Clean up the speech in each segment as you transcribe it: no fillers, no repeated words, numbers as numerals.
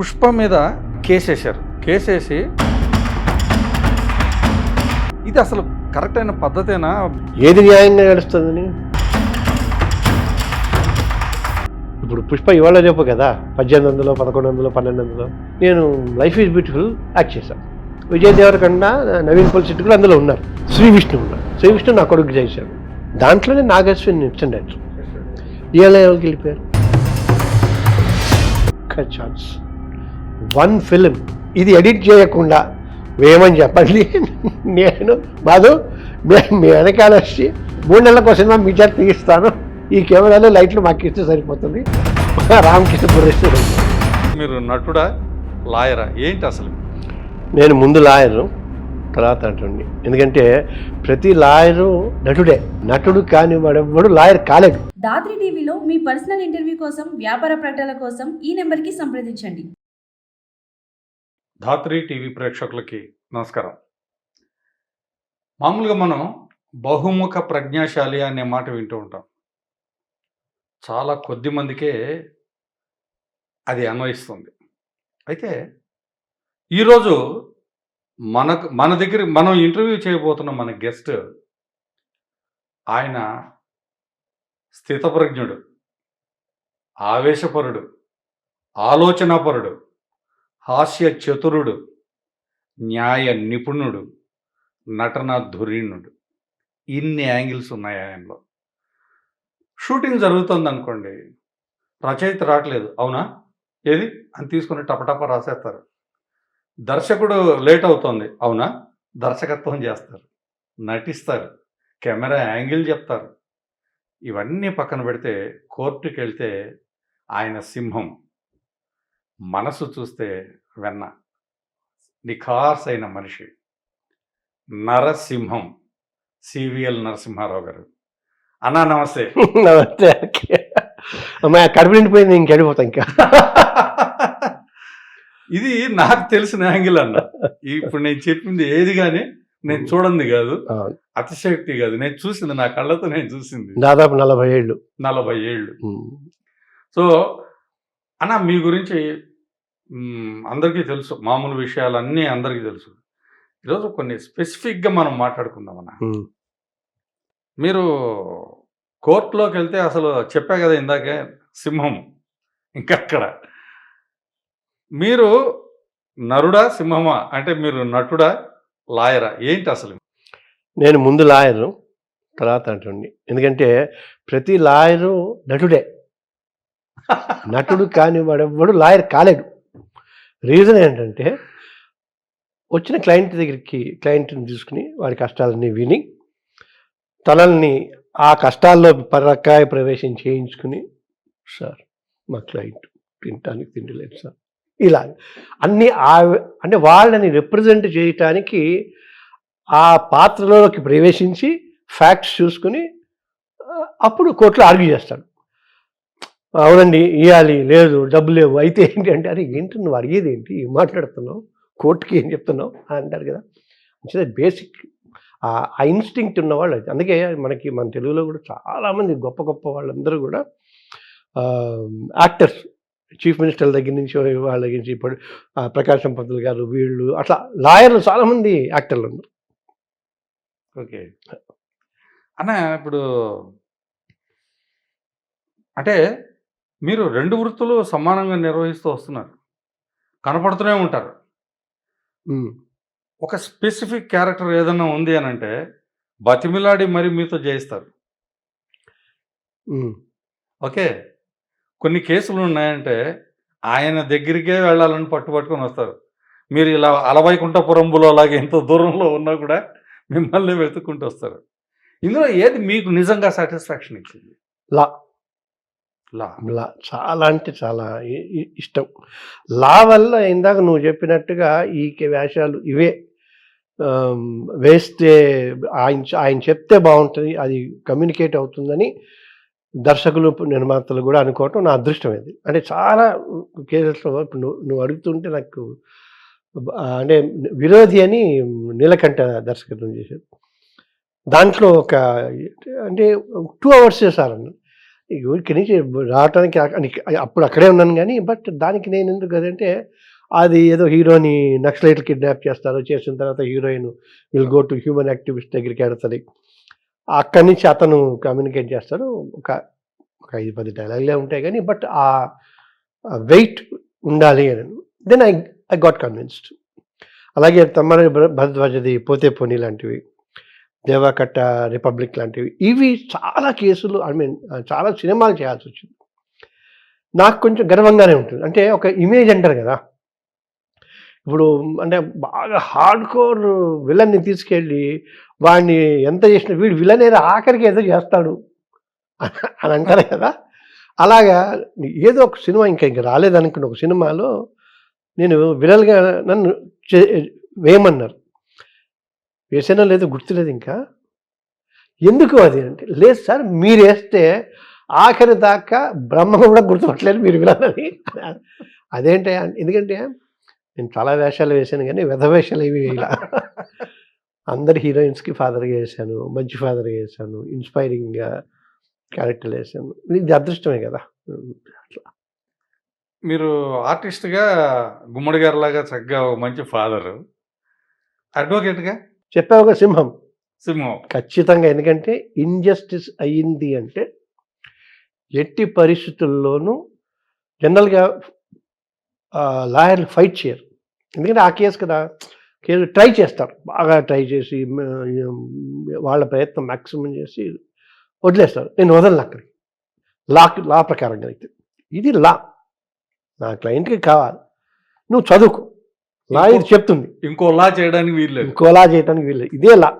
పుష్ప మీద కేసేశారు. కేసేసి ఇది అసలు కరెక్ట్ అయిన పద్ధతేనా? ఏది న్యాయంగా నడుస్తుందని ఇప్పుడు పుష్ప ఇవాళ రేపు కదా 1800, 1100, 1200 నేను లైఫ్ ఈజ్ బ్యూటిఫుల్ యాక్ట్ చేశాను. విజయ్ దేవరకొండ, నవీన్ పోలిశెట్టి కూడా అందులో ఉన్నారు. శ్రీ విష్ణు ఉన్నారు. శ్రీ విష్ణు నా కొడుకు చేశాడు. దాంట్లోనే నాగశ్విన్ ఇచ్చిన డైరెక్టర్. ఇవాళ ఎవరికి వెళ్ళిపోయారు? ఛాన్స్ వన్ ఫిలిం ఇది ఎడిట్ చేయకుండా వేయమని చెప్పండి. నేను బాదు మీ వెనకాల వచ్చి 3 నెలలకు సినిమా మీ చేత తీయిస్తాను. ఈ కెమెరాలో లైట్లు మాకు ఇస్తే సరిపోతుంది. రామకృష్ణ పురేశ్వర. మీరు నటుడా లాయరా ఏంటి అసలు? నేను ముందు లాయరు, తర్వాత నటుడిని. ఎందుకంటే ప్రతి లాయరు నటుడే. నటుడు కాని వాడెవ్వడు లాయర్ కాలేడు. దాత్రి టీవీలో మీ పర్సనల్ ఇంటర్వ్యూ కోసం, వ్యాపార ప్రకటనల కోసం ఈ నెంబర్కి సంప్రదించండి. ధాత్రి టీవీ ప్రేక్షకులకి నమస్కారం. మామూలుగా మనం బహుముఖ ప్రజ్ఞాశాలి అనే మాట వింటూ ఉంటాం. చాలా కొద్ది మందికే అది అన్వయిస్తుంది. అయితే ఈరోజు మన దగ్గర మనం ఇంటర్వ్యూ చేయబోతున్న మన గెస్ట్ ఆయన స్థితప్రజ్ఞుడు, ఆవేశపరుడు, ఆలోచనాపరుడు, హాస్య చతురుడు, న్యాయ నిపుణుడు, నటన ధురీణుడు. ఇన్ని యాంగిల్స్ ఉన్నాయి ఆయనలో. షూటింగ్ జరుగుతుంది అనుకోండి, రచయిత రావట్లేదు, అవునా ఏది అని తీసుకుని టపటప రాసేస్తారు. దర్శకుడు లేట్ అవుతుంది, అవునా దర్శకత్వం చేస్తారు, నటిస్తారు, కెమెరా యాంగిల్ చెప్తారు. ఇవన్నీ పక్కన పెడితే కోర్టుకి వెళ్తే ఆయన సింహం, మనసు చూస్తే వెన్న, నిఖార్స్ అయిన మనిషి, నరసింహం సివిఎల్ నరసింహారావు గారు. అన్నా నమస్తే. నమస్తే. అమ్మాయి కడుపు నిండిపోయింది, ఇంకెళ్ళిపోతా ఇంకా. ఇది నాకు తెలిసిన యాంగిల్ అన్న. ఇప్పుడు నేను చెప్పింది ఏది కానీ నేను చూడండి కాదు, అతిశక్తి కాదు, నేను చూసింది, నా కళ్ళతో నేను చూసింది. దాదాపు 40 ఏళ్ళు. 40 ఏళ్ళు. సో అన్న మీ గురించి అందరికీ తెలుసు, మామూలు విషయాలన్నీ అందరికీ తెలుసు. ఈరోజు కొన్ని స్పెసిఫిక్గా మనం మాట్లాడుకుందాం అన్న. మీరు కోర్టులోకి వెళ్తే అసలు చెప్పా కదా ఇందాకే, సింహం. ఇంకక్కడ మీరు నరుడా సింహమా అంటే మీరు నటుడా లాయరా ఏంటి అసలు? నేను ముందు లాయరు, తర్వాత నటుడిని. ఎందుకంటే ప్రతి లాయరు నటుడే. నటుడు కాని వాడెవ్వడు లాయర్ కాలేడు. రీజన్ ఏంటంటే వచ్చిన క్లయింట్ని తీసుకుని వాడి కష్టాలన్నీ విని తనల్ని ఆ కష్టాల్లో పరకాయ ప్రవేశం చేయించుకుని, సార్ మా క్లయింట్ తినటానికి తిండి లేదు సార్, ఇలా అన్నీ అంటే వాళ్ళని రిప్రజెంట్ చేయటానికి ఆ పాత్రలోకి ప్రవేశించి ఫ్యాక్ట్స్ చూసుకుని అప్పుడు కోర్టులో ఆర్గ్యూ చేస్తాడు. అవునండి ఇవ్వాలి, లేదు డబ్బు లేవు, అయితే ఏంటి అంటే, అరే ఏంటి నువ్వు అడిగేది ఏంటి, ఏం మాట్లాడుతున్నావు, కోర్టుకి ఏం చెప్తున్నావు అంటారు కదా. మంచిది బేసిక్ ఆ ఇన్స్టింక్ట్ ఉన్నవాళ్ళు. అందుకే మన తెలుగులో కూడా చాలామంది గొప్ప గొప్ప వాళ్ళందరూ కూడా యాక్టర్స్, చీఫ్ మినిస్టర్ల దగ్గర నుంచి వాళ్ళ దగ్గర నుంచి ఇప్పుడు ప్రకాశం పంతులు గారు, వీళ్ళు అట్లా లాయర్లు చాలామంది యాక్టర్లు ఉన్నారు. ఓకే అన్న, ఇప్పుడు అంటే మీరు 2 వృత్తులు సమానంగా నిర్వహిస్తూ వస్తున్నారు, కనపడుతూనే ఉంటారు. ఒక స్పెసిఫిక్ క్యారెక్టర్ ఏదన్నా ఉంది అని అంటే బతిమిలాడి మరి మీతో చేయిస్తారు. ఓకే, కొన్ని కేసులు ఉన్నాయంటే ఆయన దగ్గరికే వెళ్ళాలని పట్టుబట్టుకొని వస్తారు. మీరు ఇలా అలవైకుంఠపురంబులో అలాగే ఎంత దూరంలో ఉన్నా కూడా మిమ్మల్ని వెతుక్కుంటూ వస్తారు. ఇందులో ఏది మీకు నిజంగా సాటిస్ఫాక్షన్ ఇచ్చింది? లా చాలా అంటే చాలా ఇష్టం. లా వల్ల ఇందాక నువ్వు చెప్పినట్టుగా ఈ వేషాలు ఇవే వేస్తే ఆయన చెప్తే బాగుంటుంది, అది కమ్యూనికేట్ అవుతుందని దర్శకులు, నిర్మాతలు కూడా అనుకోవటం నా అదృష్టం. ఇది అంటే చాలా కేసెస్లో ఇప్పుడు నువ్వు అడుగుతుంటే నాకు అంటే విరోధి అని నీలకంఠ దర్శకత్వం చేశారు. దాంట్లో ఒక అంటే 2 hours చేశారన్న. ఇక్కడి నుంచి రావటానికి అప్పుడు అక్కడే ఉన్నాను కానీ బట్ దానికి నేను ఎందుకు కదంటే అది ఏదో హీరోని నక్సలైట్లు కిడ్నాప్ చేస్తారు, చేసిన తర్వాత heroine will go to human activist దగ్గరికి వెళ్తుంది, అక్కడి నుంచి అతను కమ్యూనికేట్ చేస్తాడు. ఒక ఒక 5-10 డైలాగులే ఉంటాయి కానీ బట్ ఆ వెయిట్ ఉండాలి అని. Then I got convinced. అలాగే తమ్మని భరద్వాజది పోతే పోనీ లాంటివి, దేవాకట్ట రిపబ్లిక్ లాంటివి, ఇవి చాలా కేసులు చాలా సినిమాలు చేయాల్సి వచ్చింది. నాకు కొంచెం గర్వంగానే ఉంటుంది. అంటే ఒక ఇమేజ్ అంటారు కదా, ఇప్పుడు అంటే బాగా హార్డ్ కోర్ విలన్ని తీసుకెళ్ళి వాడిని ఎంత చేసినా వీడు విలన్ ఏదో ఆఖరికి ఏదో చేస్తాడు అని అంటారు కదా. అలాగా ఏదో ఒక సినిమా ఇంకా రాలేదనుకున్న ఒక సినిమాలో నేను విలన్గా నన్ను వేయమన్నారు. వేసానో లేదో గుర్తులేదు ఇంకా. ఎందుకు అది అంటే, లేదు సార్ మీరు వేస్తే ఆఖరి దాకా బ్రహ్మ కూడా గుర్తుపట్టలేదు మీరు విలనని. అదేంటే ఎందుకంటే నేను చాలా వేషాలు వేశాను కానీ వెధ వేషాలు ఏవి ఇలా అందరి హీరోయిన్స్కి ఫాదర్గా వేసాను, మంచి ఫాదర్గా వేసాను, ఇన్స్పైరింగ్గా క్యారెక్టర్లు వేసాను. ఇది అదృష్టమే కదా. అట్లా మీరు ఆర్టిస్ట్గా గుమ్మడి గారిలాగా చక్కగా ఒక మంచి ఫాదరు, అడ్వకేట్గా చెప్పావు ఒక సింహం సింహం. ఖచ్చితంగా. ఎందుకంటే ఇన్జస్టిస్ అయ్యింది అంటే ఎట్టి పరిస్థితుల్లోనూ జనరల్గా లాయర్లు ఫైట్ చేయరు. ఎందుకంటే ఆ కేసు కదా, కేసు ట్రై చేస్తారు, బాగా ట్రై చేసి వాళ్ళ ప్రయత్నం మ్యాక్సిమం చేసి వదిలేస్తారు. నేను వదలను అక్కడికి. లా ప్రకారంగా అయితే ఇది లా, నా క్లయింట్కి కావాలి, నువ్వు చదువుకో, లా ఇది చెప్తుంది, ఇంకో లా చేయడానికి వీల్లేదు, ఇంకోలా చేయడానికి వీల్లేదు, ఇదే లా,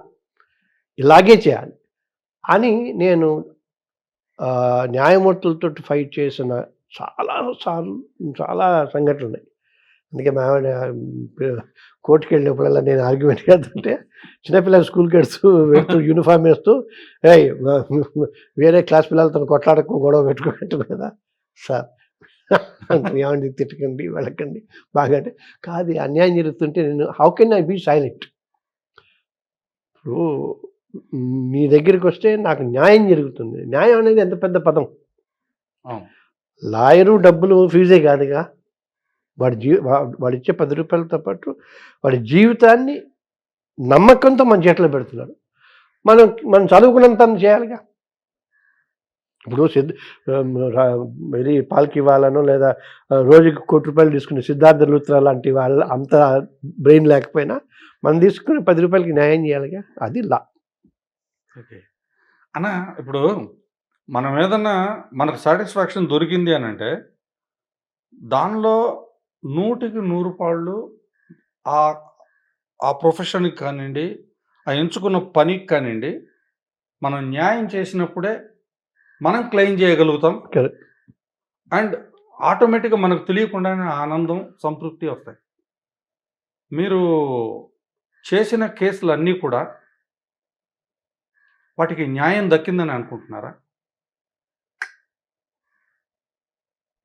ఇలాగే చేయాలి అని నేను న్యాయమూర్తులతో ఫైట్ చేసిన చాలా సంఘటనలు ఉన్నాయి. అందుకే మా ఆవిడ కోర్టుకి వెళ్ళినప్పుడల్లా నేను ఆర్గ్యుమెంట్ చేస్తుంటే చిన్నపిల్లలు స్కూల్కి వెళ్తూ యూనిఫామ్ వేస్తూ వేరే క్లాస్ పిల్లలతో కొట్లాడకు, గొడవ పెట్టుకోవట్టు కదా సార్ ఏమండి, తిట్టకండి, వెళ్ళకండి, బాగా అంటే కాదు అన్యాయం జరుగుతుంటే నేను how can I be silent. ఇప్పుడు మీ దగ్గరికి వస్తే నాకు న్యాయం జరుగుతుంది. న్యాయం అనేది ఎంత పెద్ద పదం. లాయరు డబ్బులు ఫీజే కాదుగా, వాడు ఇచ్చే 10 రూపాయలతో పాటు వాడి జీవితాన్ని నమ్మకంతో మన చేతిలో పెడుతున్నాడు. మనం చదువుకున్నంత చేయాలిగా. ఇప్పుడు వెరీ పాలకి ఇవ్వాలనో లేదా రోజుకి ₹1 తీసుకునే సిద్ధార్థ లూత్రా లాంటి వాళ్ళ అంత బ్రెయిన్ లేకపోయినా మనం తీసుకునే 10 రూపాయలకి న్యాయం చేయాలిగా, అది లా. ఓకే అన్న, ఇప్పుడు మనం ఏదన్నా మనకు సాటిస్ఫాక్షన్ దొరికింది అని అంటే దానిలో 100కి 100 పాళ్ళు ఆ ప్రొఫెషన్కి కానివ్వండి, ఆ ఎంచుకున్న పనికి కానివ్వండి, మనం న్యాయం చేసినప్పుడే మనం క్లెయిమ్ చేయగలుగుతాం. అండ్ ఆటోమేటిక్గా మనకు తెలియకుండానే ఆనందం, సంతృప్తి వస్తాయి. మీరు చేసిన కేసులన్నీ కూడా వాటికి న్యాయం దక్కిందని అనుకుంటున్నారా?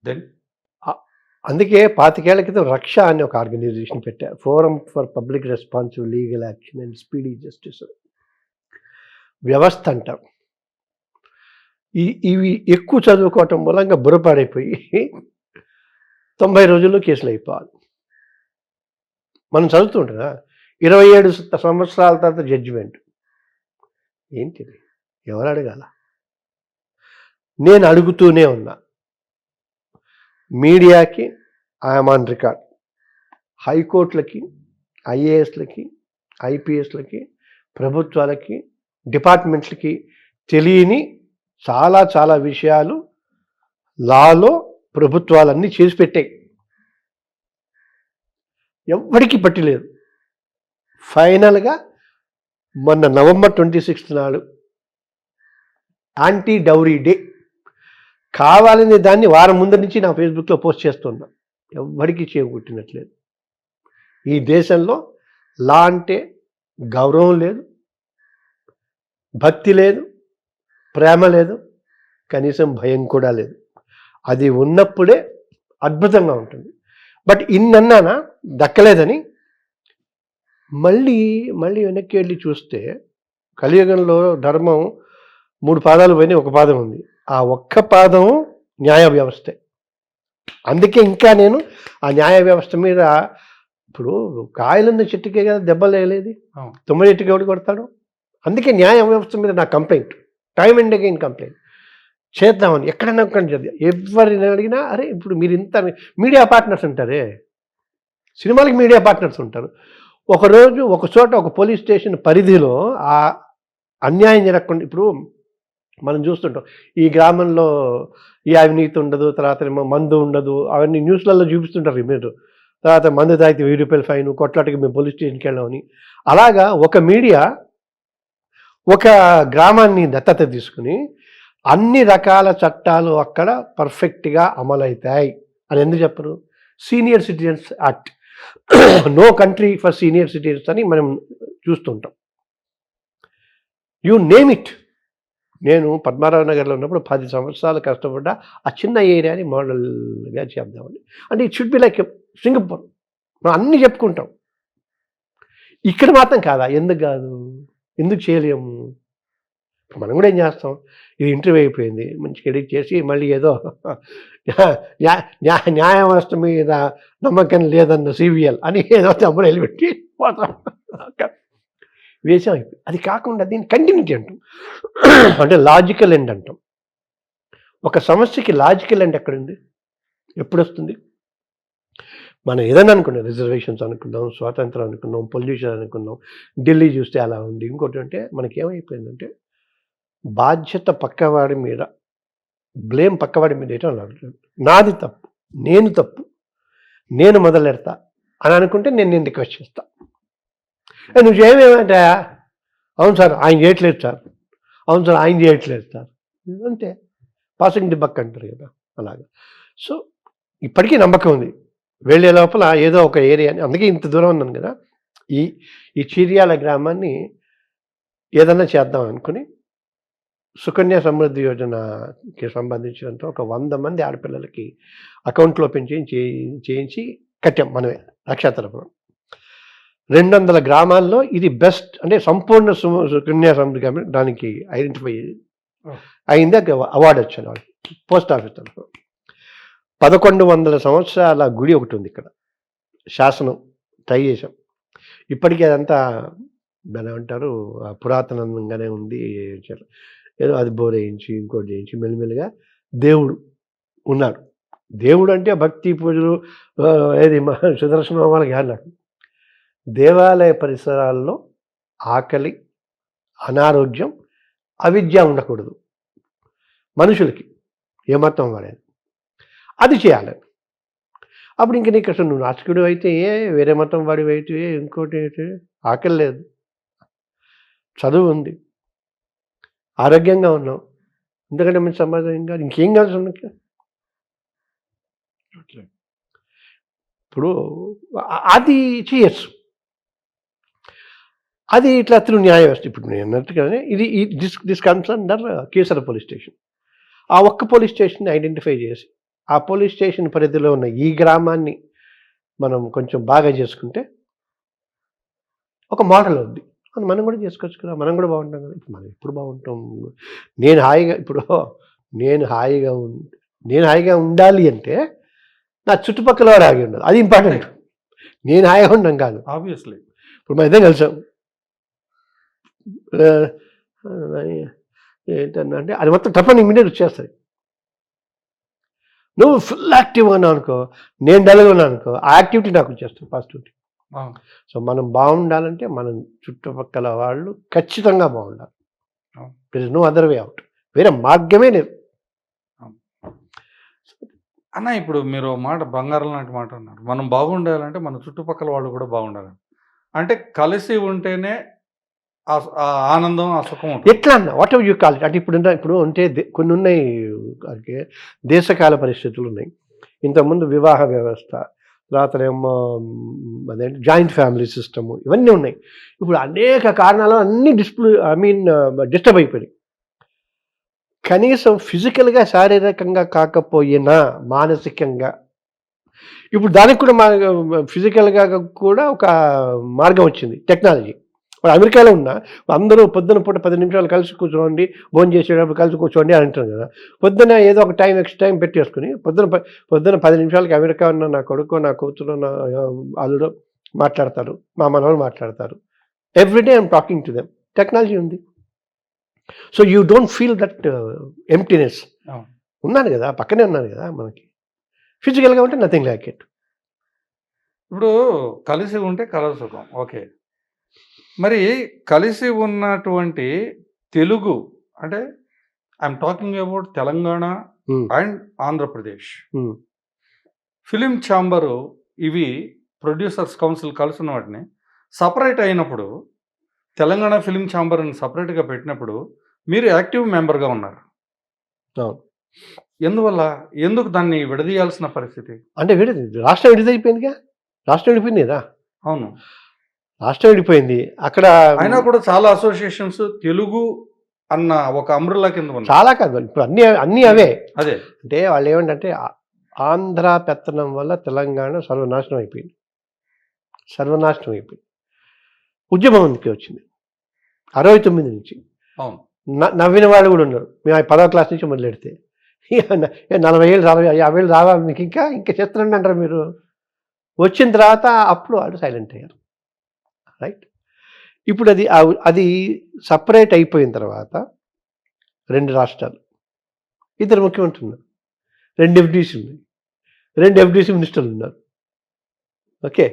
దెన్ అందుకే 25 ఏళ్ల క్రితం రక్ష అని ఒక ఆర్గనైజేషన్ పెట్టారు, forum for public responsive legal action and speedy justice వ్యవస్థ అంటారు. ఇవి ఎక్కువ చదువుకోవటం మూలంగా బుర్రపాడైపోయి 90 రోజుల్లో కేసులు అయిపోవాలి. మనం చదువుతుంటారా 27 సంవత్సరాల తర్వాత జడ్జిమెంట్ ఏంటిది, ఎవరు అడగాల? నేను అడుగుతూనే ఉన్నా. మీడియాకి ఐఎమ్ ఆన్ రికార్డ్, హైకోర్టులకి, ఐఏఎస్లకి, ఐపీఎస్లకి, ప్రభుత్వాలకి, డిపార్ట్మెంట్లకి తెలియని చాలా విషయాలు లాలో ప్రభుత్వాలన్నీ చేసి పెట్టాయి. ఎవ్వడికి పట్టిలేదు. ఫైనల్గా మొన్న November 26 నాడు యాంటీ డౌరీ డే కావాలని దాన్ని వారం ముందు నుంచి నా ఫేస్బుక్లో పోస్ట్ చేస్తున్నా. ఎవ్వడికి చేకూట్టినట్లేదు. ఈ దేశంలో లా అంటే గౌరవం లేదు, భక్తి లేదు, ప్రేమ లేదు, కనీసం భయం కూడా లేదు. అది ఉన్నప్పుడే అద్భుతంగా ఉంటుంది. బట్ ఇన్నన్నానా దక్కలేదని మళ్ళీ వెనక్కి వెళ్ళి చూస్తే కలియుగంలో ధర్మం 3 పాదాలు పోయినాయి, 1 పాదం ఉంది. ఆ ఒక్క పాదం న్యాయ వ్యవస్థే. అందుకే ఇంకా నేను ఆ న్యాయ వ్యవస్థ మీద ఇప్పుడు కాయలున్న చెట్టుకే కదా దెబ్బలు వేయలేదు, అవును. 9 చెట్టుకి ఎవడు కొడతాడు? అందుకే న్యాయ వ్యవస్థ మీద నా complaint, time and again complaint చేద్దామని. ఎక్కడైనా ఒక్కడిని చేద్దాం. ఎవరిని అడిగినా అరే ఇప్పుడు మీరు ఇంత మీడియా పార్ట్నర్స్ ఉంటారే, సినిమాలకి మీడియా పార్ట్నర్స్ ఉంటారు. ఒకరోజు ఒక చోట ఒక పోలీస్ స్టేషన్ పరిధిలో ఆ అన్యాయం జరగకుండా, ఇప్పుడు మనం చూస్తుంటాం ఈ గ్రామంలో ఈ అవినీతి ఉండదు, తర్వాత ఏమో మందు ఉండదు, అవన్నీ న్యూస్లలో చూపిస్తుంటారు మీరు. తర్వాత మందు తాగితే 1000 రూపాయలు ఫైన్, కొట్లాటకి మేము పోలీస్ స్టేషన్కి వెళ్ళామని. అలాగా ఒక మీడియా ఒక గ్రామాన్ని దత్తత తీసుకుని అన్ని రకాల చట్టాలు అక్కడ పర్ఫెక్ట్గా అమలవుతాయి అని ఎందుకు చెప్పరు? Senior citizens act, no country for senior citizens అని మనం చూస్తుంటాం. You name it. నేను పద్మారావు నగర్లో ఉన్నప్పుడు 10 సంవత్సరాలు కష్టపడ్డా ఆ చిన్న ఏరియాని మోడల్గా చేద్దామని. అంటే it should be like Singapore. మనం అన్నీ చెప్పుకుంటాం, ఇక్కడ మాత్రం కాదా? ఎందుకు కాదు? ఎందుకు చేయలేము? మనం కూడా ఏం చేస్తాం, ఇది ఇంటర్వ్యూ అయిపోయింది మంచిగా ఎడిట్ చేసి మళ్ళీ ఏదో న్యాయ వ్యవస్థ మీద నమ్మకం లేదన్న సివిఎల్ అని ఏదో తమ్ముడు పెట్టి పోతాం, వేసాం. అది కాకుండా దీన్ని కంటిన్యూటీ అంటాం, అంటే లాజికల్ ఎండ్ అంటాం. ఒక సమస్యకి లాజికల్ ఎండ్ ఎక్కడుంది, ఎప్పుడు వస్తుంది? మనం ఏదైనా అనుకున్నాం, రిజర్వేషన్స్ అనుకున్నాం, స్వాతంత్రం అనుకున్నాం, పొల్యూషన్ అనుకున్నాం, ఢిల్లీ చూస్తే అలా ఉంది. ఇంకోటి అంటే మనకేమైపోయిందంటే బాధ్యత పక్కవాడి మీద, బ్లేమ్ పక్కవాడి మీద వేయటం అలవాటు. నాది తప్పు, నేను తప్పు, నేను మొదలెడతా అని అనుకుంటే నేను రిక్వెస్ట్ చేస్తా, నువ్వు చేయమేమంటే అవును సార్ ఆయన చేయట్లేదు సార్, అవును సార్ ఆయన చేయట్లేదు సార్, అంతే. పాసింగ్ ది బక్ అంటారు కదా, అలాగా. సో ఇప్పటికీ నమ్మకం ఉంది, వెళ్ళే లోపల ఏదో ఒక ఏరియాని, అందుకే ఇంత దూరం ఉన్నాను కదా, ఈ చీర్యాల గ్రామాన్ని ఏదన్నా చేద్దాం అనుకుని సుకన్య సమృద్ధి యోజనకి సంబంధించినంత ఒక 100 మంది ఆడపిల్లలకి అకౌంట్లో ఓపెన్ చేయించి కట్టాం మనమే రక్షా తరపున. 200 గ్రామాల్లో ఇది బెస్ట్, అంటే సంపూర్ణ సుకన్య సమృద్ధి దానికి ఐడెంటిఫై అయింది, అవార్డు వచ్చింది వాళ్ళకి పోస్ట్ ఆఫీస్ తరఫున. 1100 సంవత్సరాల గుడి ఒకటి ఉంది ఇక్కడ, శాసనం ట్రై చేసాం. ఇప్పటికీ అదంతా ఏమంటారు పురాతనంగానే ఉంది. ఏదో అది బోర్ వేయించి ఇంకోటి చేయించి మెల్లిమెల్లిగా దేవుడు ఉన్నాడు. దేవుడు అంటే భక్తి పూజలు ఏది సుదర్శన వాళ్ళకి కాదు. నాకు దేవాలయ పరిసరాల్లో ఆకలి, అనారోగ్యం, అవిద్య ఉండకూడదు మనుషులకి, ఏ మతం వాడేది అది చేయాలి. అప్పుడు ఇంక నీకు అసలు నువ్వు నాస్తికుడు అయితే వేరే మతం వాడివి అయితే ఇంకోటి అయితే ఆకలి లేదు, చదువు ఉంది, ఆరోగ్యంగా ఉన్నాం, ఎందుకంటే మంచి సమాజం ఇంకా ఇంకేం కాదు మనకి. ఇప్పుడు అది చేయొచ్చు, అది ఇట్లా త్రూ న్యాయ వ్యవస్థ. ఇప్పుడు నేను అన్నట్టుగానే ఇది this comes under Keesara police station. ఆ ఒక్క పోలీస్ స్టేషన్ని ఐడెంటిఫై చేసి ఆ పోలీస్ స్టేషన్ పరిధిలో ఉన్న ఈ గ్రామాన్ని మనం కొంచెం బాగా చేసుకుంటే ఒక మోడల్ ఉంది, అది మనం కూడా చేసుకోవచ్చు కదా, మనం కూడా బాగుంటాం కదా. ఇప్పుడు మనం ఎప్పుడు బాగుంటాం? నేను హాయిగా ఉండాలి అంటే నా చుట్టుపక్కల వాడు ఆగి ఉండదు, అది ఇంపార్టెంట్. నేను హాయిగా ఉండడం కాదు. ఆబ్వియస్లీ ఇప్పుడు మన ఇద్దరం కలిసాం ఏంటంటే అది మొత్తం తప్పని ఇమ్మీడియట్ వచ్చేస్తుంది. నువ్వు ఫుల్ యాక్టివ్గా ఉన్నావు అనుకో, నేను డల్గా ఉన్నాను అనుకో, ఆ యాక్టివిటీ నాకు వచ్చేస్తుంది, పాజిటివిటీ. సో మనం బాగుండాలంటే మనం చుట్టుపక్కల వాళ్ళు ఖచ్చితంగా బాగుండాలి. There is no other way out, వేరే మార్గమే లేదు. అన్న ఇప్పుడు మీరు మాట బంగారం లాంటి మాట అన్నారు, మనం బాగుండాలంటే మన చుట్టుపక్కల వాళ్ళు కూడా బాగుండాలి. అంటే కలిసి ఉంటేనే ఆ ఆనందం, ఆ సుఖం ఉంటుంది. ఎట్లా అన్న what ever you call it. అంటే ఇప్పుడు అంటే కొన్ని ఉన్నాయి, దేశకాల పరిస్థితులు ఉన్నాయి. ఇంతకుముందు వివాహ వ్యవస్థ, తర్వాత ఏమో అదేంటి జాయింట్ ఫ్యామిలీ సిస్టము, ఇవన్నీ ఉన్నాయి. ఇప్పుడు అనేక కారణాలు అన్నీ డిస్టర్బ్ అయిపోయినాయి. కనీసం ఫిజికల్గా శారీరకంగా కాకపోయినా మానసికంగా, ఇప్పుడు దానికి కూడా ఫిజికల్గా కూడా ఒక మార్గం వచ్చింది, టెక్నాలజీ. వాడు అమెరికాలో ఉన్నా అందరూ పొద్దున పూట 10 నిమిషాలు కలిసి కూర్చోండి, భోజనం చేసేటప్పుడు కలిసి కూర్చోండి అని అంటారు కదా. పొద్దున ఏదో ఒక ఎక్స్ట్రా టైం పెట్టేసుకుని పొద్దున 10 నిమిషాలకి అమెరికా ఉన్న నా కొడుకు, నా కూతురు, నా అల్లుడు మాట్లాడతారు, మా మనవలు మాట్లాడతారు. Everyday I'm talking to them. Technology ఉంది. So you don't feel that emptiness. ఉన్నాను కదా, పక్కనే ఉన్నాను కదా. మనకి ఫిజికల్గా ఉంటే నథింగ్ లైక్ ఇట్. ఇప్పుడు కలిసి ఉంటే కలసుఖం, ఓకే. మరి కలిసి ఉన్నటువంటి తెలుగు అంటే I'm talking about Telangana and Andhra Pradesh film chamber, ఇవి ప్రొడ్యూసర్స్ కౌన్సిల్ కలిసిన వాటిని సపరేట్ అయినప్పుడు, తెలంగాణ ఫిలిం ఛాంబర్ అని సపరేట్గా పెట్టినప్పుడు మీరు యాక్టివ్ మెంబర్గా ఉన్నారు. ఎందువల్ల, ఎందుకు దాన్ని విడదీయాల్సిన పరిస్థితి? అంటే రాష్ట్రం విడిదైపోయిందిగా. రాష్ట్రం విడిపోయింది కదా. అవును, రాష్ట్రం విడిపోయింది. అక్కడ అయినా కూడా చాలా అసోసియేషన్స్ తెలుగు అన్న ఒక అంబ్రెల్లా కింద ఉన్నాయి. చాలా కాదు, ఇప్పుడు అన్నీ అవే. అదే అంటే వాళ్ళు ఏమంటే ఆంధ్ర పెత్తనం వల్ల తెలంగాణ సర్వనాశనం అయిపోయింది. ఉద్యమంకి వచ్చింది 69 నుంచి. అవును, నవ్విన వాళ్ళు కూడా ఉన్నారు. మేము 10వ క్లాస్ నుంచి మొదలెడితే 40 ఏళ్ళు 50 ఏళ్ళు రావా మీకు, ఇంకా చేస్తున్నాండి అంటారు మీరు. వచ్చిన తర్వాత అప్పుడు వాళ్ళు సైలెంట్ అయ్యారు. రైట్. ఇప్పుడు అది సపరేట్ అయిపోయిన తర్వాత 2 రాష్ట్రాలు, 2 ముఖ్యమంత్రులు ఉన్నారు, 2 ఎఫ్డీసీ ఉన్నాయి, 2 ఎఫ్డీసీ మినిస్టర్లు ఉన్నారు. ఓకే,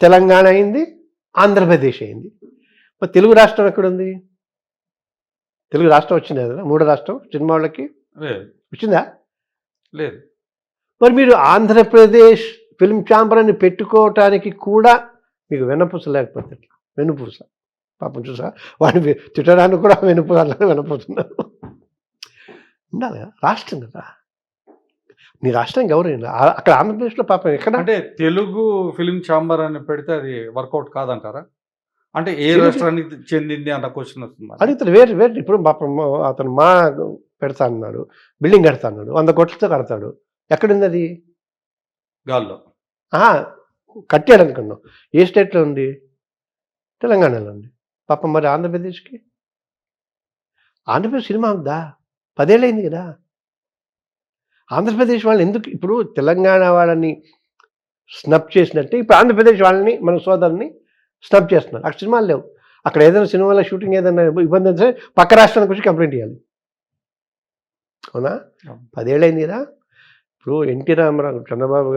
తెలంగాణ అయింది, ఆంధ్రప్రదేశ్ అయింది. మరి తెలుగు రాష్ట్రం ఎక్కడుంది? తెలుగు రాష్ట్రం వచ్చింది కదా, 3వ రాష్ట్రం సినిమా వాళ్ళకి వచ్చిందా? లేదు. మరి మీరు ఆంధ్రప్రదేశ్ ఫిల్మ్ ఛాంబర్ అని పెట్టుకోవటానికి కూడా మీకు వెన్నపూస లేకపోతే వెన్నుపూస. పాపం చూసా, వాడిని తిట్టడానికి కూడా వెన్నుపూస వెనపోతున్నారు. ఉండాలి కదా, రాష్ట్రం కదా. నీ రాష్ట్రం గౌరవం. అక్కడ ఆంధ్రప్రదేశ్లో పాపం ఎక్కడ అంటే తెలుగు ఫిలిం ఛాంబర్ అని పెడితే అది వర్కౌట్ కాదంటారా? అంటే ఏ రాష్ట్రానికి చెందింది అన్న క్వశ్చన్ వస్తుంది. అడుగుతారు వేరు. ఇప్పుడు పాపం అతను మా పెడతా అన్నాడు, బిల్డింగ్ కడతా అన్నాడు, 100 కోట్లతో కడతాడు. ఎక్కడుంది అది? గాల్లో కట్టాడు అనుకున్నాం. ఏ స్టేట్లో ఉంది? తెలంగాణలో ఉంది. పాపం మరి ఆంధ్రప్రదేశ్కి, ఆంధ్రప్రదేశ్ సినిమా ఉందా? 10 ఏళ్ళు అయింది కదా. ఆంధ్రప్రదేశ్ వాళ్ళని ఎందుకు ఇప్పుడు తెలంగాణ వాళ్ళని స్నబ్ చేసినట్టే ఇప్పుడు ఆంధ్రప్రదేశ్ వాళ్ళని, మన సోదరుని స్నబ్ చేస్తున్నారు. అక్కడ సినిమాలు లేవు. అక్కడ ఏదైనా సినిమాలో షూటింగ్ ఏదైనా ఇబ్బంది అయితే పక్క రాష్ట్రానికి వచ్చి కంప్లైంట్ ఇవ్వాలి. అవునా? 10 ఏళ్ళు అయింది కదా. ఇప్పుడు ఎన్టీ రామారావు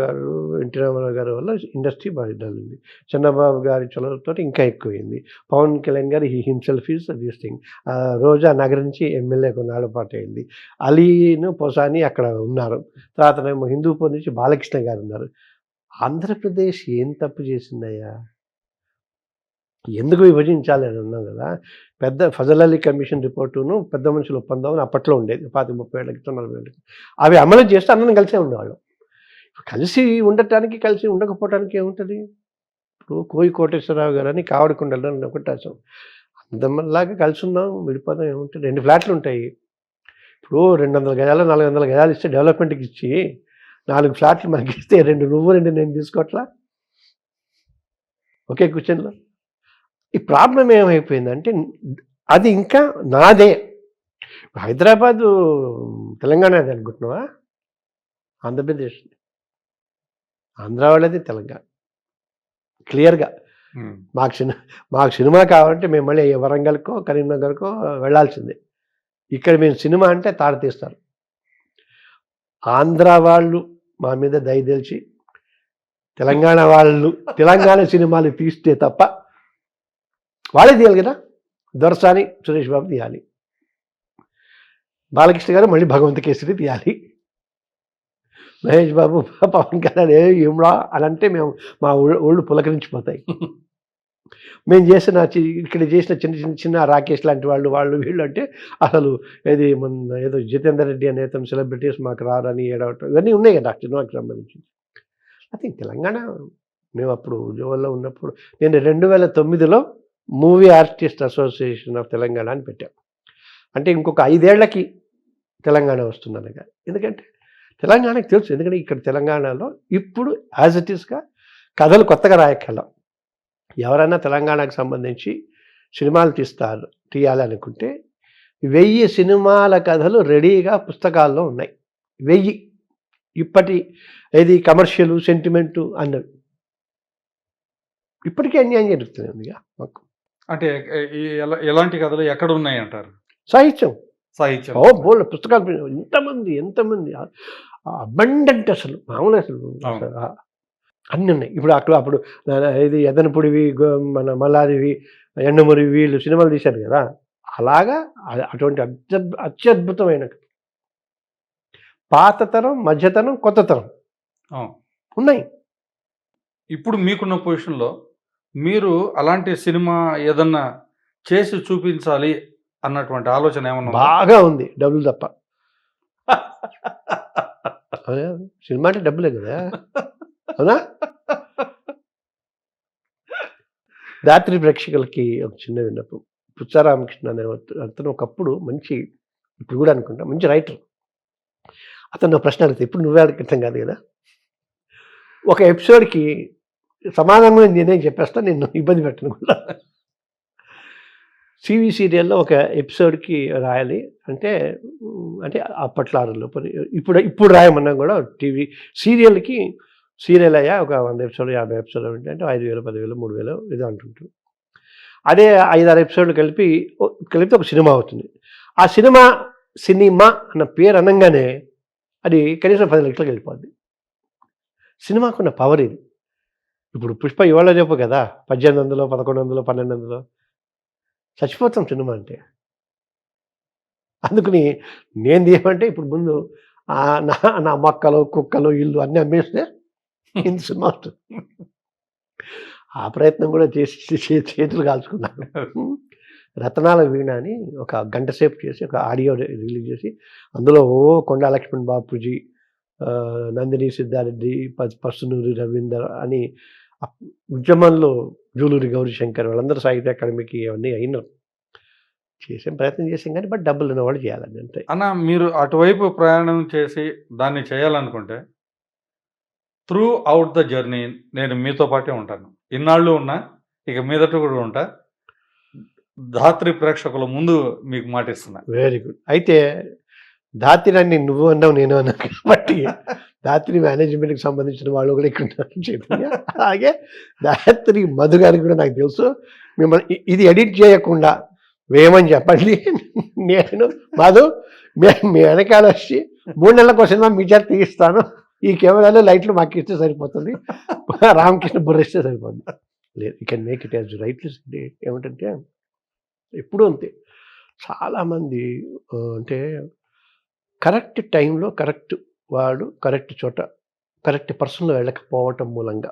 గారు వల్ల ఇండస్ట్రీ బాగా డల్లింది. చంద్రబాబు గారి చొరవతో ఇంకా ఎక్కువైంది. పవన్ కళ్యాణ్ గారు హిమ్సెల్ఫ్ ఈజ్ దిస్ థింగ్. రోజా నగర్ నుంచి ఎమ్మెల్యే కొన్నాళ్ళ పాటు అయింది. అలీను పోసాని అక్కడ ఉన్నారు. తర్వాత ఏమో హిందూపూర్ నుంచి బాలకృష్ణ గారు ఉన్నారు. ఆంధ్రప్రదేశ్ ఏం తప్పు చేసిందయ్యా? ఎందుకు విభజించాలి అని అన్నాం కదా. పెద్ద ఫజల్ అలీ కమిషన్ రిపోర్టును పెద్ద మనుషుల ఒప్పందం అని అప్పట్లో ఉండేది, 30 ఏళ్ళ క్రితం 40 ఏళ్ళ క్రితం. అవి అమలు చేస్తే అందరం కలిసే ఉండేవాళ్ళం. కలిసి ఉండటానికి కలిసి ఉండకపోవటానికి ఏముంటుంది? ఇప్పుడు కోయి కోటేశ్వరరావు గారు అని కావడికొండలో ఒకటి రాసాం. అందరిలాగా కలిసి ఉన్నాం, విడిపోదాం ఏముంటుంది? 2 ఫ్లాట్లు ఉంటాయి. ఇప్పుడు 200 గజాలు 400 గజాలు ఇస్తే డెవలప్మెంట్కి ఇచ్చి 4 ఫ్లాట్లు మనకి ఇస్తే 2 నువ్వు 2 నేను తీసుకోవట్లా ఒకే క్వశ్చన్లో. ఈ ప్రాబ్లం ఏమైపోయిందంటే అది ఇంకా నాదే. హైదరాబాదు తెలంగాణ అది అనుకుంటున్నావా? ఆంధ్రప్రదేశ్, ఆంధ్ర వాళ్ళది తెలంగాణ క్లియర్గా. మాకు సినిమా కావాలంటే మేము మళ్ళీ వరంగల్కో కరీంనగర్కో వెళ్ళాల్సిందే. ఇక్కడ మేము సినిమా అంటే తాడు తీస్తారు. ఆంధ్ర వాళ్ళు మా మీద దయ తెలిసి తెలంగాణ వాళ్ళు తెలంగాణ సినిమాలు తీస్తే తప్ప వాళ్ళే తీయాలి కదా. దొరసాని సురేష్ బాబు తీయాలి, బాలకృష్ణ గారు మళ్ళీ భగవంత్ కేసరి తీయాలి, మహేష్ బాబు పవన్ కళ్యాణ్ ఏమిరా అని అంటే మేము మా ఒళ్ళు పులకరించిపోతాయి. మేము ఇక్కడ చేసిన చిన్న రాకేష్ లాంటి వాళ్ళు వీళ్ళు అంటే అసలు ఏదో జితేందర్ రెడ్డి అనే సెలబ్రిటీస్ మాకు రారని ఏడవటం ఇవన్నీ ఉన్నాయి కదా సినిమాకి సంబంధించి. ఐ థింక్ తెలంగాణ మేము అప్పుడు ఉద్యోగంలో ఉన్నప్పుడు నేను 2009లో movie artist association of Telangana అని పెట్టాం. అంటే ఇంకొక 5 ఏళ్లకి తెలంగాణ వస్తుందనగా. ఎందుకంటే తెలంగాణకి తెలుసు, ఎందుకంటే ఇక్కడ తెలంగాణలో ఇప్పుడు యాజ్ ఇట్ ఈస్గా కథలు కొత్తగా రాయక్కర్లా. ఎవరైనా తెలంగాణకు సంబంధించి సినిమాలు తీయాలి అనుకుంటే 1000 సినిమాల కథలు రెడీగా పుస్తకాల్లో ఉన్నాయి. 1000 ఇప్పటి ఏది కమర్షియల్ సెంటిమెంటు అన్నవి ఇప్పటికీ అన్యాయం జరుగుతుంది ఉందిగా మాకు. అంటే ఎలాంటి కథలు ఎక్కడ ఉన్నాయి అంటారు? సాహిత్యం సాహిత్యం బోల్డ్ పుస్తకాలు ఎంతమంది అబండెంట్ అసలు మామూలు అసలు అన్నీ ఉన్నాయి. అప్పుడు ఇది ఎదనపుడివి మన మల్లాదివి ఎండమూరి వీళ్ళు సినిమాలు తీశారు కదా, అలాగా అటువంటి అత్యద్భుతమైన పాతతరం, మధ్యతరం, కొత్తతరం ఉన్నాయి. ఇప్పుడు మీకున్న పొజిషన్లో మీరు అలాంటి సినిమా ఏదన్నా చేసి చూపించాలి అన్నటువంటి ఆలోచన ఏమన్నా బాగా ఉంది, డబ్బులు తప్ప. సినిమా అంటే డబ్బులే కదా, అవునా? రాత్రి ప్రేక్షకులకి ఒక చిన్న విన్నపం. పుచ్చారామకృష్ణ అనే అతను ఒకప్పుడు మంచి, ఇప్పుడు కూడా అనుకుంటా మంచి రైటర్. అతను ప్రశ్న అడిగితే ఇప్పుడు నువ్వే అడగటం కాదు కదా, ఒక ఎపిసోడ్కి సమాధానం నేనేం చెప్పేస్తా, నేను ఇబ్బంది పెట్టను కూడా. సివి సీరియల్లో ఒక ఎపిసోడ్కి రాయాలి అంటే అప్పట్లో ఇప్పుడు రాయమన్నా కూడా టీవీ సీరియల్కి సీరియల్ అయ్యా ఒక 100 ఎపిసోడ్ 50 ఎపిసోడ్ అంటే 5,000 10,000 3,000 ఏదో అంటుంటారు. అదే 5-6 ఎపిసోడ్లు కలిపితే ఒక సినిమా అవుతుంది. ఆ సినిమా అన్న పేరు అనగానే అది కనీసం 10 లక్షలకు వెళ్ళిపోద్ది. సినిమాకున్న పవర్ ఇది. ఇప్పుడు పుష్ప ఇవాళ చెప్పు కదా, 1800 1100 1200 చచ్చిపోతాం సినిమా అంటే. అందుకని నేను తీయమంటే ఇప్పుడు ముందు నా మొక్కలు కుక్కలు ఇల్లు అన్నీ అమ్మేస్తే ఇంత సినిమా వస్తుంది. ఆ ప్రయత్నం కూడా చేసి చేతులు కాల్చుకున్నాను. రతనాల వీణ అని ఒక గంట సేపు చేసి ఒక ఆడియో రిలీజ్ చేసి అందులో కొండా లక్ష్మణ్ బాపూజీ, నందిని సిద్ధారెడ్డి, పసునూరి రవీందర్ అని ఉద్యమంలో జూలూరి గౌరీశంకర్ వాళ్ళందరూ సాహిత్య అకాడమీకి అవన్నీ అయినారు. ప్రయత్నం చేసాం కానీ బట్ డబ్బులు ఉన్నవాళ్ళు చేయాలని అంతే. అన్న, మీరు అటువైపు ప్రయాణం చేసి దాన్ని చేయాలనుకుంటే త్రూ అవుట్ ద జర్నీ నేను మీతో పాటే ఉంటాను. ఇన్నాళ్ళు ఉన్నా, ఇక మీదట కూడా ఉంటా. ధాత్రి ప్రేక్షకుల ముందు మీకు మాటిస్తున్నా. Very good. అయితే ధాత్రి అని నువ్వు అన్నావు, నేను అన్నాను కాబట్టి ధాత్రి మేనేజ్మెంట్కి సంబంధించిన వాళ్ళు కూడా ఇక్కడ చైతన్య, అలాగే ధాత్రి మధు గారికి కూడా నాకు తెలుసు. మిమ్మల్ని ఇది ఎడిట్ చేయకుండా వేయమని చెప్పండి. నేను మధు మీ వెనకాల వచ్చి 3 నెలలకు సినిమా మీ చేత తీయిస్తాను. ఈ కెమెరాలో లైట్లు మాకు ఇస్తే సరిపోతుంది, రామకృష్ణ బుర్రిస్తే సరిపోతుంది. లేదు, you can make it as rightly. ఏమిటంటే ఎప్పుడూ అంతే, చాలామంది అంటే కరెక్ట్ టైంలో కరెక్ట్ వాడు కరెక్ట్ చోట కరెక్ట్ పర్సన్లో వెళ్ళకపోవటం మూలంగా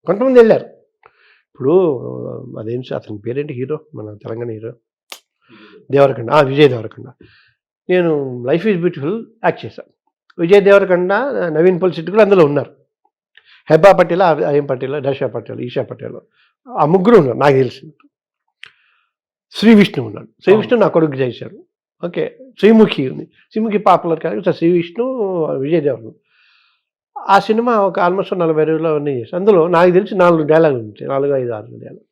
కొంతమంది వెళ్ళారు. ఇప్పుడు అదేంటి అతని పేరేంటి, హీరో మన తెలంగాణ హీరో దేవరకొండ, విజయ్ దేవరకొండ. నేను లైఫ్ ఈజ్ బ్యూటిఫుల్ యాక్ట్ చేశాను. విజయ్ దేవరకొండ, నవీన్ పొలిశెట్టి కూడా అందులో ఉన్నారు. హెబ్బా పటేల్, అయం పటేల్, దశా పటేల్, ఈషా పటేల్, ఆ ముగ్గురు ఉన్నారు నాకు తెలిసింది. శ్రీ విష్ణు ఉన్నాడు. శ్రీ విష్ణు నా కొడుకు చేశారు. ఓకే, శ్రీముఖి ఉంది. Sreemukhi popular character. శ్రీ విష్ణు, విజయ్ దేవరకొండ. ఆ సినిమా ఒక ఆల్మోస్ట్ 40 రోజుల్లో అన్నీ చేసి అందులో నాకు తెలిసి 4 డైలాగులు ఉంటాయి, 4, 5, 6 డైలాగ్.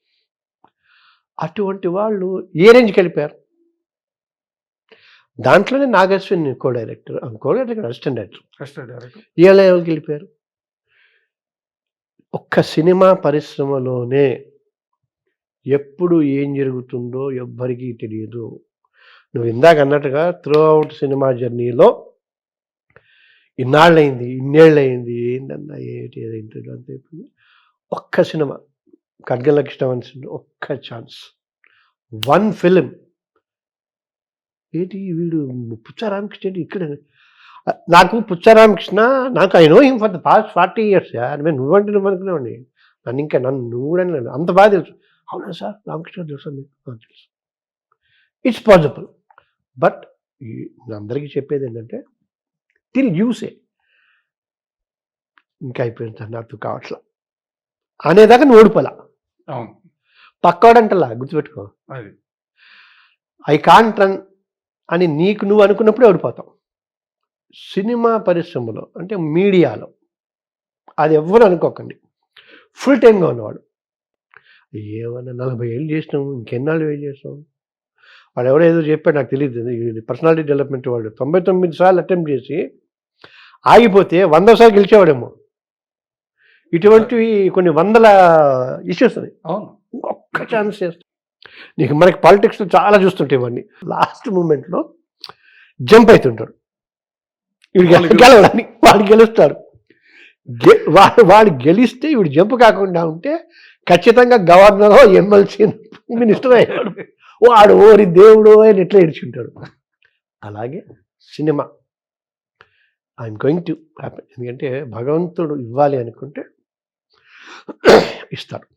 అటువంటి వాళ్ళు ఏ రేంజ్కి వెళ్ళిపోయారు. దాంట్లోనే Nag Ashwin co director, assistant director. ఏ లెవెల్కి వెళ్ళిపోయారు. ఒక్క సినిమా పరిశ్రమలోనే ఎప్పుడు ఏం జరుగుతుందో ఎవ్వరికీ తెలియదు. నువ్వు ఇందాక అన్నట్టుగా త్రూ అవుట్ సినిమా జర్నీలో ఇన్నేళ్ళయింది ఏంటన్నా ఏంటి అంతే. ఒక్క సినిమా ఖడ్గంలోకి ఇష్టం సినిమా, ఒక్క ఛాన్స్, 1 ఫిలిం. ఏంటి వీడు పుచ్చారామకృష్ణ ఏంటి ఇక్కడ. నాకు పుచ్చారామకృష్ణ, నాకు I know him for the past 40 years. నువ్వంటే నువ్వు అనుకునేవాడిని, నన్ను నువ్వు కూడా అంత బాగా తెలుసు. అవునా సార్, రామకృష్ణ తెలుసా మీకు? తెలుసు. It's possible. బట్ అందరికీ చెప్పేది ఏంటంటే టిల్ యూసే ఇంకా అయిపోయింది సార్, నాకు కావట్లా అనేదాకా నువ్వు ఓడిపోలా. పక్కోడంటలా గుర్తుపెట్టుకో. ఐ కాంట్ రన్ అని నువ్వు అనుకున్నప్పుడే ఓడిపోతావు. సినిమా పరిశ్రమలో అంటే మీడియాలో అది ఎవ్వరు అనుకోకండి. ఫుల్ టైమ్గా ఉన్నవాడు ఏమన్నా 40 ఏళ్ళు చేసినాం, ఇంకెన్నాళ్ళు వెయిట్ చేస్తాం? వాడు ఎవరో ఏదో చెప్పాడు, నాకు తెలియదు. ఇది పర్సనాలిటీ డెవలప్మెంట్ వాడు 99 సార్లు అటెంప్ట్ చేసి ఆగిపోతే 100 సార్లు గెలిచేవాడేమో. ఇటువంటివి కొన్ని వందల ఇష్యూస్ ఉన్నాయి. అవును. ఒక్క ఛాన్స్ చేస్తాం. నీకు మనకి పాలిటిక్స్లో చాలా చూస్తుంటే ఇవన్నీ లాస్ట్ మూమెంట్లో జంప్ అవుతుంటాడు. వీడు గెలవడానికి వాడు గెలుస్తాడు. వాడు గెలిస్తే వీడు జంప్ కాకుండా ఉంటే ఖచ్చితంగా గవర్నరో ఎమ్మెల్సీ మినిస్టర్ అయ్యాడు. వాడు ఓరి దేవుడు అని ఎట్లా ఏడ్చుంటాడు. అలాగే cinema I'm going to happy. ఎందుకంటే భగవంతుడు ఇవ్వాలి అనుకుంటే ఇస్తాడు,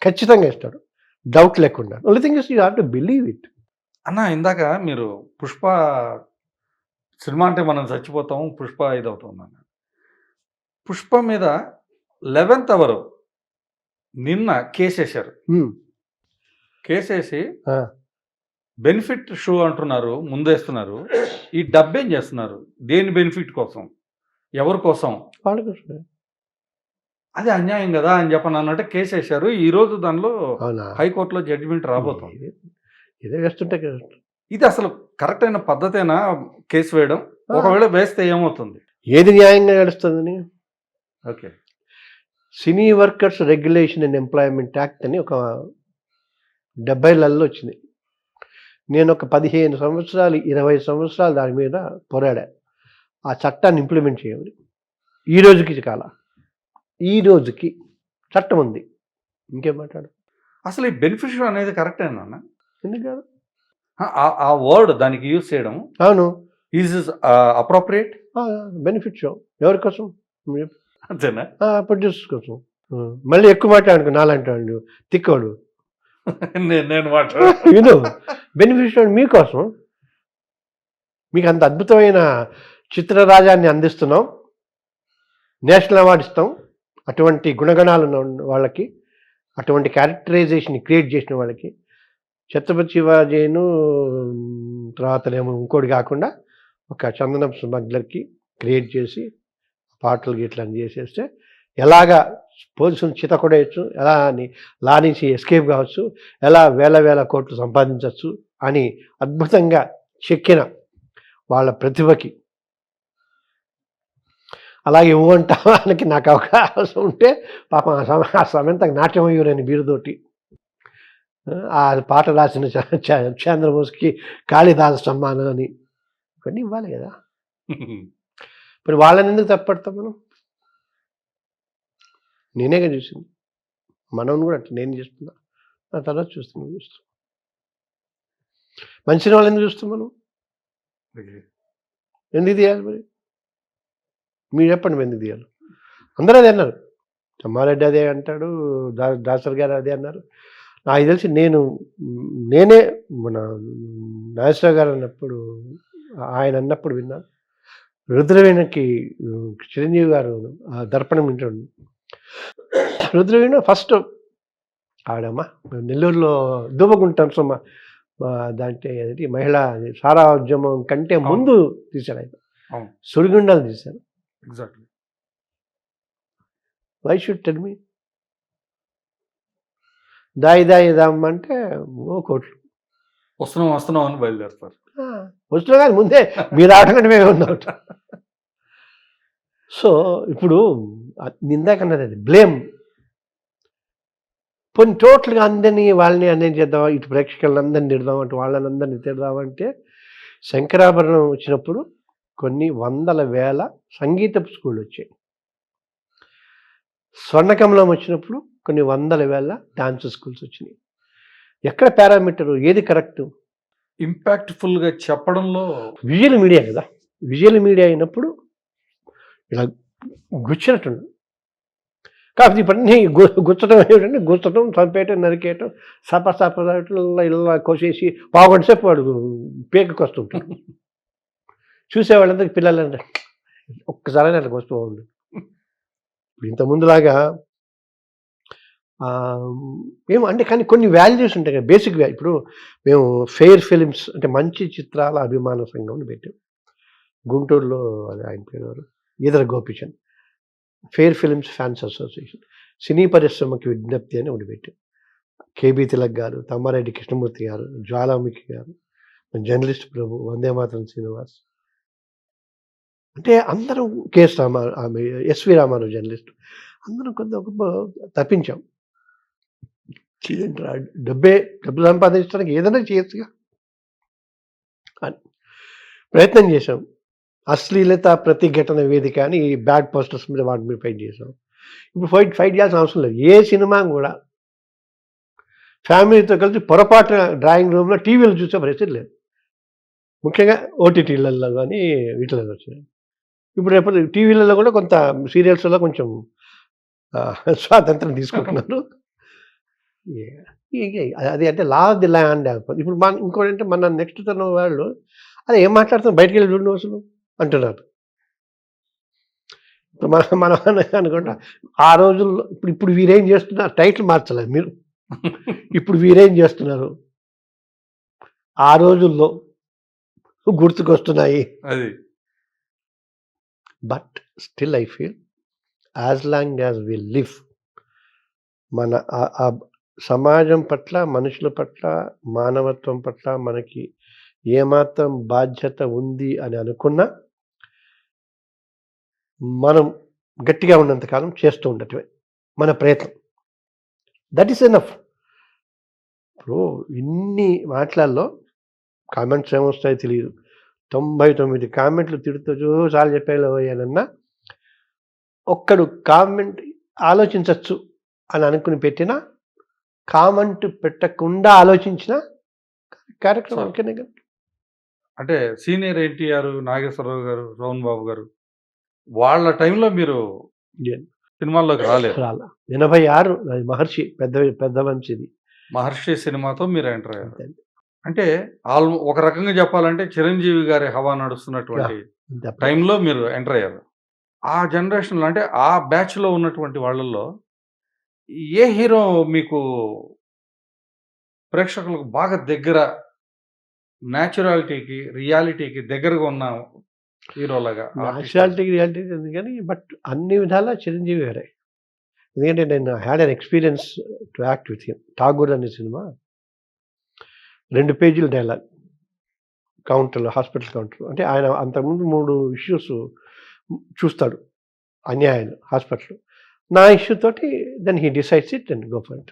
ఖచ్చితంగా ఇస్తాడు, డౌట్ లేకుండా. Only thing is you have to believe it. అన్న ఇందాక మీరు పుష్ప సినిమా అంటే మనం చచ్చిపోతాం, పుష్ప ఇదవుతాం అన్న. పుష్ప మీద 11th అవర్ నిన్న కేసేశారు. కేసేసి బెనిఫిట్ షో అంటున్నారు, ముందేస్తున్నారు. ఈ డబ్బేం చేస్తున్నారు? దేని బెనిఫిట్ కోసం, ఎవరి కోసం? వాళ్ళ కోసం. అది అన్యాయం కదా అని చెప్పని అన్నట్టు కేసేశారు. ఈ రోజు దానిలో అవునా? హైకోర్టులో జడ్జిమెంట్ రాబోతుంది. ఇదే వేస్తుంటే ఇది అసలు కరెక్ట్ అయిన పద్ధతేనా కేసు వేయడం? ఒకవేళ వేస్తే ఏమవుతుంది? ఏది న్యాయంగా నడుస్తుందని. Okay. Cine workers regulation and employment act అని ఒక 70లలో వచ్చింది. నేను ఒక 15 సంవత్సరాలు 20 సంవత్సరాలు దాని మీద పోరాడా. ఆ చట్టాన్ని ఇంప్లిమెంట్ చేయాలి. ఈ రోజుకి కాల, ఈ రోజుకి చట్టం ఉంది. ఇంకేం మాట్లాడు? అసలు ఈ బెనిఫిషియల్ అనేది కరెక్టేనా అన్న? ఎందుకు కాదు? ఆ వర్డ్ దానికి యూజ్ చేయడం అవును. Is appropriate. బెనిఫిట్ షో ఎవరి కోసం? అంతేనా? ప్రొడ్యూసర్స్ కోసం. మళ్ళీ ఎక్కువ మాట్లాడుకో, నాలంటాడు తిక్కోడు. నేను మాట్లాడు విను, బెనిఫిట్ షో మీకోసం. మీకు అంత అద్భుతమైన చిత్రరాజాన్ని అందిస్తున్నాం, నేషనల్ అవార్డు ఇస్తాం. అటువంటి గుణగణాలు ఉన్న వాళ్ళకి, అటువంటి క్యారెక్టరైజేషన్ క్రియేట్ చేసిన వాళ్ళకి, ఛత్రపతి శివాజీను తర్వాతనేమో ఇంకోటి కాకుండా ఒక చందనం స్మగ్లర్కి క్రియేట్ చేసి పాటలు గిట్లని చేసేస్తే ఎలాగా పోలీసులు చిత కొడేయచ్చు, ఎలా అని లా నుంచి ఎస్కేప్ కావచ్చు, ఎలా వేల కోట్లు సంపాదించవచ్చు అని అద్భుతంగా చెక్కిన వాళ్ళ ప్రతిభకి అలాగే ఇవ్వంట వాళ్ళకి నాకు అవకాశం ఉంటే పాపం ఆ సమంతకు నాట్యమయూరని బిరుదోటి ఆ పాట రాసిన చంద్రబోస్కి కాళిదాస సమ్మానం అని ఇవన్నీ ఇవ్వాలి కదా. ఇప్పుడు వాళ్ళని ఎందుకు తప్పడతాం మనం? నేనేగా చూసింది, మనం కూడా అట్లా నేను చేస్తున్నా, ఆ తర్వాత చూస్తాం మంచి వాళ్ళు ఎందుకు చూస్తాం మనం? ఎందుకు తీయాలి మరి? మీరు చెప్పండి ఎందుకు తీయాలి? అందరూ అదే అన్నారు. తమ్మారెడ్డి అదే అంటాడు, దాసర్ గారు అదే అన్నారు. నాకు తెలిసి నేనే మన నాగేశ్వరరావు గారు అన్నప్పుడు, ఆయన అన్నప్పుడు విన్నాను. రుద్రవీణకి చిరంజీవి గారు దర్పణం వింటాడు. రుద్రవీణ ఫస్ట్ ఆడమ్మా నెల్లూరులో దూబగుంటాను సొమ్మ దాంట్లో మహిళా సారా ఉద్యమం కంటే ముందు తీశాడు ఆయన. సుడిగుండాలు తీశారు. Exactly. Why should tell me? దాయి దామంటే కోట్లు వస్తున్నాం అని బయలుదేరుతారు. వస్తున్నా కానీ ముందే మీరు ఆటకంటే మేము ఉన్నాం. సో ఇప్పుడు ఇందాకన్నది అది బ్లేమ్. కొన్ని టోటల్గా అందరినీ వాళ్ళని అన్నేం చేద్దాం, ఇటు ప్రేక్షకులను అందరినీ తిడదాం, అటు వాళ్ళని అందరినీ తిడదామంటే శంకరాభరణం వచ్చినప్పుడు కొన్ని వందల వేల సంగీతపు స్కూళ్ళు వచ్చాయి. స్వర్ణకమలం వచ్చినప్పుడు కొన్ని వందల వేల డాన్స్ స్కూల్స్ వచ్చినాయి. ఎక్కడ పారామీటరు, ఏది కరెక్టు? ఇంపాక్ట్ఫుల్గా చెప్పడంలో విజువల్ మీడియా కదా. విజువల్ మీడియా అయినప్పుడు ఇలా గుచ్చినట్టుండు. కాకపోతే ఇవన్నీ గుచ్చడం ఏమిటంటే గుచ్చడం, చంపేయటం, నరికేయటం, ఇలా కోసేసి పావుగంట సేపు వాడు పేకకు వస్తుంటాడు. చూసేవాళ్ళందరికీ పిల్లలంటే ఒక్కసారి అట్లా వస్తూ బాగుండు. ఇంత ముందులాగా ఏమో అంటే కానీ కొన్ని వాల్యూస్ ఉంటాయి కదా, బేసిక్ వాల్యూ. ఇప్పుడు మేము ఫెయిర్ ఫిలిమ్స్ అంటే మంచి చిత్రాల అభిమాన సంఘం పెట్టాం గుంటూరులో. అది ఆయన పేరు Edara Gopichand. Fair films fans association, cine పరిశ్రమకి విజ్ఞప్తి అని ఒకటి పెట్టాం. కేబీ తిలక్ గారు, తమ్మారెడ్డి కృష్ణమూర్తి గారు, జ్వాలాముఖి గారు, జర్నలిస్ట్ ప్రభు, వందే మాతరం శ్రీనివాస్. అంటే అందరం కేఎస్ రామా ఆమె ఎస్వి రామారావు జర్నలిస్ట్. అందరం కొంత గొప్ప తప్పించాం. ఏంట్రా డబ్బు సంపాదించడానికి ఏదైనా చేయొచ్చుగా అని ప్రయత్నం చేశాం. అశ్లీలత ప్రతిఘటన వేదిక అని ఈ బ్యాడ్ పోస్టర్స్ మీద వాటి మీద ఫైట్ చేసాం. ఇప్పుడు ఫైట్ చేయాల్సిన అవసరం లేదు. ఏ సినిమా కూడా ఫ్యామిలీతో కలిసి పొరపాటున డ్రాయింగ్ రూమ్లో టీవీలో చూసే పరిస్థితి లేదు. ముఖ్యంగా ఓటీటీలలో కానీ వీటిలో వచ్చినాయి. ఇప్పుడు రేపు టీవీలలో కూడా కొంత సీరియల్స్లో కొంచెం స్వాతంత్రం తీసుకుంటున్నారు. అది అంటే లా ఆఫ్ ది ల్యాండ్. ఇప్పుడు ఇంకోటి అంటే మన నెక్స్ట్ తరం వాళ్ళు అదే ఏం మాట్లాడుతున్నాం బయటికి వెళ్ళి చూడండి అసలు అంటున్నారు. మనం అనుకుంటా ఆ రోజుల్లో ఇప్పుడు వీరేం చేస్తున్నారు టైటిల్ మార్చలేదు మీరు. ఇప్పుడు వీరేం చేస్తున్నారు ఆ రోజుల్లో గుర్తుకొస్తున్నాయి. అది but still I feel as long as we live మన ఆ సమాజం పట్ల, మనుషుల పట్ల, మానవత్వం పట్ల మనకి ఏమాత్రం బాధ్యత ఉంది అని అనుకున్నా మనం గట్టిగా ఉన్నంతకాలం చేస్తూ ఉండటమే మన ప్రయత్నం. That is enough. ఇప్పుడు ఇన్ని మాటలలో కామెంట్స్ ఏమొస్తాయో తెలియదు. 99 కామెంట్లు తిడుతూ చాలు చెప్పేయాలన్నా ఒక్కడు కామెంట్ ఆలోచించవచ్చు అని అనుకుని పెట్టినా కామెంట్ పెట్టకుండా ఆలోచించిన కార్యక్రమం ఓకేనే కదా. అంటే సీనియర్ ఎన్టీఆర్, నాగేశ్వరరావు గారు, సోమన్ బాబు గారు వాళ్ళ టైంలో మీరు సినిమాల్లోకి రాలేదు. 86 మహర్షి పెద్ద మంచిది మహర్షి సినిమాతో మీరు ఎంటర్ అయ్యారు. అంటే ఒక రకంగా చెప్పాలంటే చిరంజీవి గారి హవా నడుస్తున్నటువంటి టైంలో మీరు ఎంటర్ అయ్యారు. ఆ జనరేషన్లో అంటే ఆ బ్యాచ్లో ఉన్నటువంటి వాళ్ళల్లో ఏ హీరో మీకు ప్రేక్షకులకు బాగా దగ్గర, న్యాచురాలిటీకి, రియాలిటీకి దగ్గరగా ఉన్న హీరోలాగా? న్యాచురాలిటీకి రియాలిటీ కానీ బట్ అన్ని విధాలా చిరంజీవి గారే. ఎందుకంటే నేను had an experience to act with him. Tagore అనే సినిమా 2 పేజీల డైలాగ్ కౌంటర్లో, హాస్పిటల్ కౌంటర్. అంటే ఆయన అంతకుముందు 3 ఇష్యూస్ చూస్తాడు అన్యాయాలు హాస్పిటల్. నా ఇష్యూ తోటి then he decides it and go for it.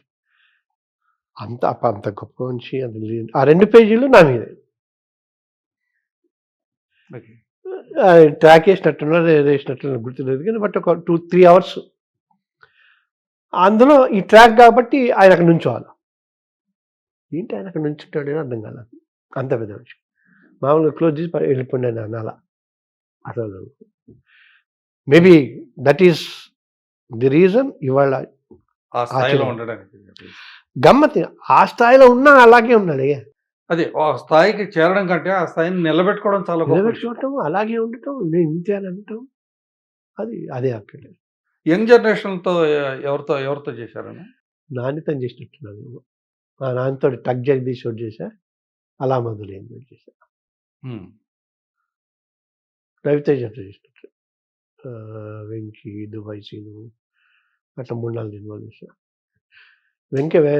అంత గొప్ప మనిషి. ఆ 2 పేజీలు నా మీదే ట్రాక్ వేసినట్టున్నారు, వేసినట్టున్నారు గుర్తులేదు కానీ బట్ ఒక 2-3 అవర్స్ అందులో ఈ ట్రాక్ కాబట్టి ఆయన అక్కడ నుంచోవాలి. ఏంటి ఆయన అక్కడ నుంచుంటాడు అర్థం కాల. అంత పెద్ద మనిషి మామూలుగా క్లోజ్ చేసి వెళ్ళిపోండి అనాల. అసలు maybe that is the reason ఇవాళ ఆ స్థాయిలో ఉండడానికి. గమ్మతి ఆ స్థాయిలో ఉన్నా అలాగే ఉన్నాడు. అదే ఆ స్థాయికి చేరడం కంటే ఆ స్థాయిని నిలబెట్టుకోవడం చాలా నిలబెట్టుకోవటం, అలాగే ఉండటం, నేను ఇంతే అని అనటం, అదే అక్కడ. యంగ్ జనరేషన్తో ఎవరితో చేశారని? నానితను చేసినట్టున్నాను. మా నాన్నతో టక్ జగదీష్ ఒకటి చేశా, అలా మొదలైంది చేశా, రవితేజతో చేసినట్టు, వెంకీ, దుబాయ్ సీను, అట్లా 3-4 సినిమాలు చేశా.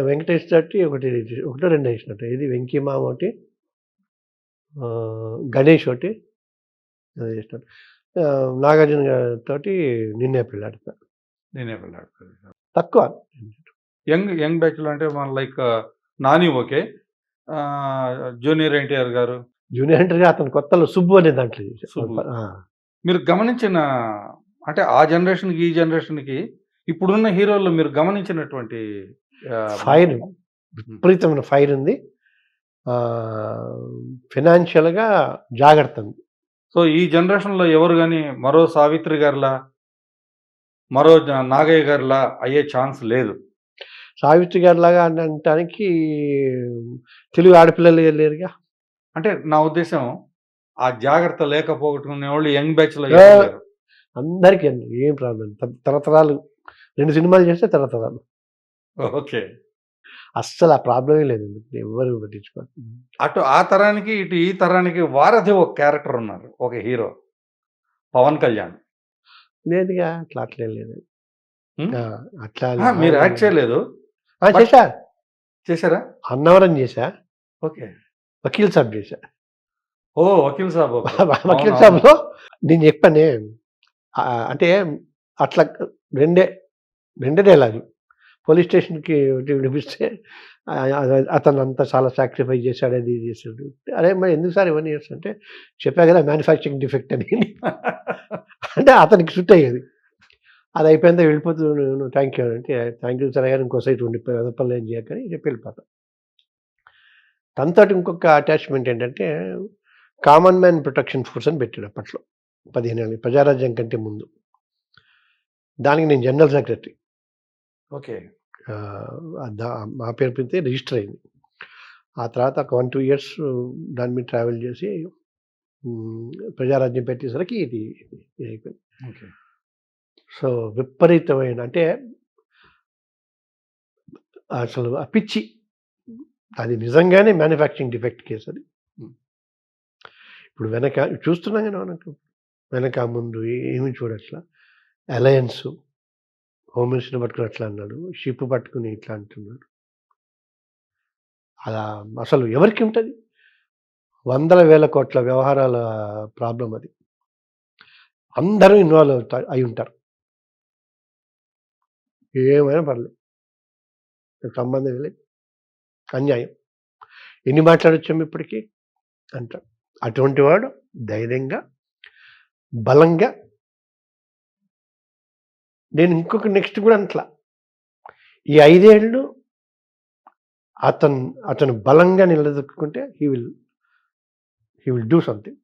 వెంకటేష్ తోటి ఒకటో 2 వేసినట్టు. ఇది వెంకీ మామ ఒకటి, గణేష్ ఒకటి చేసినట్టు. నాగార్జున తోటి నిన్నే పెళ్ళాడతా. తక్కువ యంగ్ బ్యాచ్లో అంటే మన like Nani okay, junior NTR గారు. జూనియర్ ఎన్టీఆర్ అతను కొత్తలో సుబ్బు అనే దాంట్లో మీరు గమనించిన అంటే ఆ జనరేషన్కి ఈ జనరేషన్కి ఇప్పుడున్న హీరోల్లో మీరు గమనించినటువంటి ఫైర్, విపరీతమైన ఫైర్ ఉంది. ఫైనాన్షియల్గా జాగ్రత్త ఉంది. సో ఈ జనరేషన్లో ఎవరు కానీ మరో సావిత్రి గారిలా, మరో నాగయ్య గారిలా అయ్యే ఛాన్స్ లేదు. సావిత్రి గారిలాగా అనడానికి తెలుగు ఆడపిల్లలు లేరుగా. అంటే నా ఉద్దేశం ఆ జాగ్రత్త లేకపోగొట్టుకునే వాళ్ళు యంగ్ బ్యాచ్లో అందరికీ ఏం ప్రాబ్లం. తరతరాలు 2 సినిమాలు చేస్తే తరతరాలు. ఓకే, అస్సలు ఆ ప్రాబ్లమే లేదు. ఎవరు పట్టించుకోరు. అటు ఆ తరానికి ఇటు ఈ తరానికి వారధి ఒక క్యారెక్టర్ ఉన్నారు, ఒక హీరో పవన్ కళ్యాణ్. లేదుగా అట్లా లేదు. అట్లా మీరు యాక్ట్ చేయలేదు. చేశా చేశారా? అన్నవరం చేశా, ఓకే. వకీల్ సాబ్ చేశా. వకీల్ సాబ్. ఓకే. వకీల్ అవునవును. సాబ్లో నేను చెప్పానే, అంటే అట్లా రెండే రెండే డైలాగులు. పోలీస్ స్టేషన్కి వినిపిస్తే అతను అంతా చాలా సాక్రిఫైస్ చేశాడు, అది ఇది చేశాడు. అరే మరి ఎందుకు సార్ ఇవన్నీ చేస్తుంటే, చెప్పా కదా మ్యానుఫ్యాక్చరింగ్ డిఫెక్ట్ అని. అంటే అతనికి సుట్ అయ్యేది. అది అయిపోయిందా వెళ్ళిపోతూ థ్యాంక్ యూ అంటే, థ్యాంక్ యూ సార్ గారు ఇంకో సైట్ ఉండిపోయి వెదపల్లి ఏం చేయకని చెప్పి వెళ్ళిపోతాం. తనతోటి ఇంకొక అటాచ్మెంట్ ఏంటంటే, కామన్ మ్యాన్ ప్రొటెక్షన్ ఫోర్స్ అని పెట్టాడు అప్పట్లో 15 ఏళ్ళు, ప్రజారాజ్యం కంటే ముందు. దానికి నేను జనరల్ సెక్రటరీ. ఓకే. మా పేరు పెడితే రిజిస్టర్ అయింది. ఆ తర్వాత ఒక 1-2 ఇయర్స్ దాని మీద ట్రావెల్ చేసి ప్రజారాజ్యం పెట్టేసరికి ఇది అయిపోయింది. ఓకే. సో విపరీతమైన, అంటే అసలు ఆ పిచ్చి, అది నిజంగానే మ్యానుఫ్యాక్చరింగ్ డిఫెక్ట్ కేసు అది. ఇప్పుడు వెనక చూస్తున్నాం కదా మనకు, వెనక ముందు ఏమి చూడట్లా. అలయన్స్ హోమ్ మినిస్టర్ పట్టుకుని అట్లా అన్నాడు, షిప్ పట్టుకుని ఇట్లా అంటున్నాడు. అలా అసలు ఎవరికి ఉంటుంది? 100,000 కోట్ల వ్యవహారాల ప్రాబ్లం అది. అందరూ ఇన్వాల్వ్ అయి ఉంటారు. ఏమైనా పర్లేదు, నాకు సంబంధం లేదు, అన్యాయం. ఎన్ని మాట్లాడొచ్చాము ఇప్పటికీ అంటారు. అటువంటి వాడు ధైర్యంగా, బలంగా, నేను ఇంకొక నెక్స్ట్ కూడా అంట్లా, ఈ 5 ఏళ్ళు అతను బలంగా నిలదొక్కుంటే హీ విల్ డూ సంథింగ్.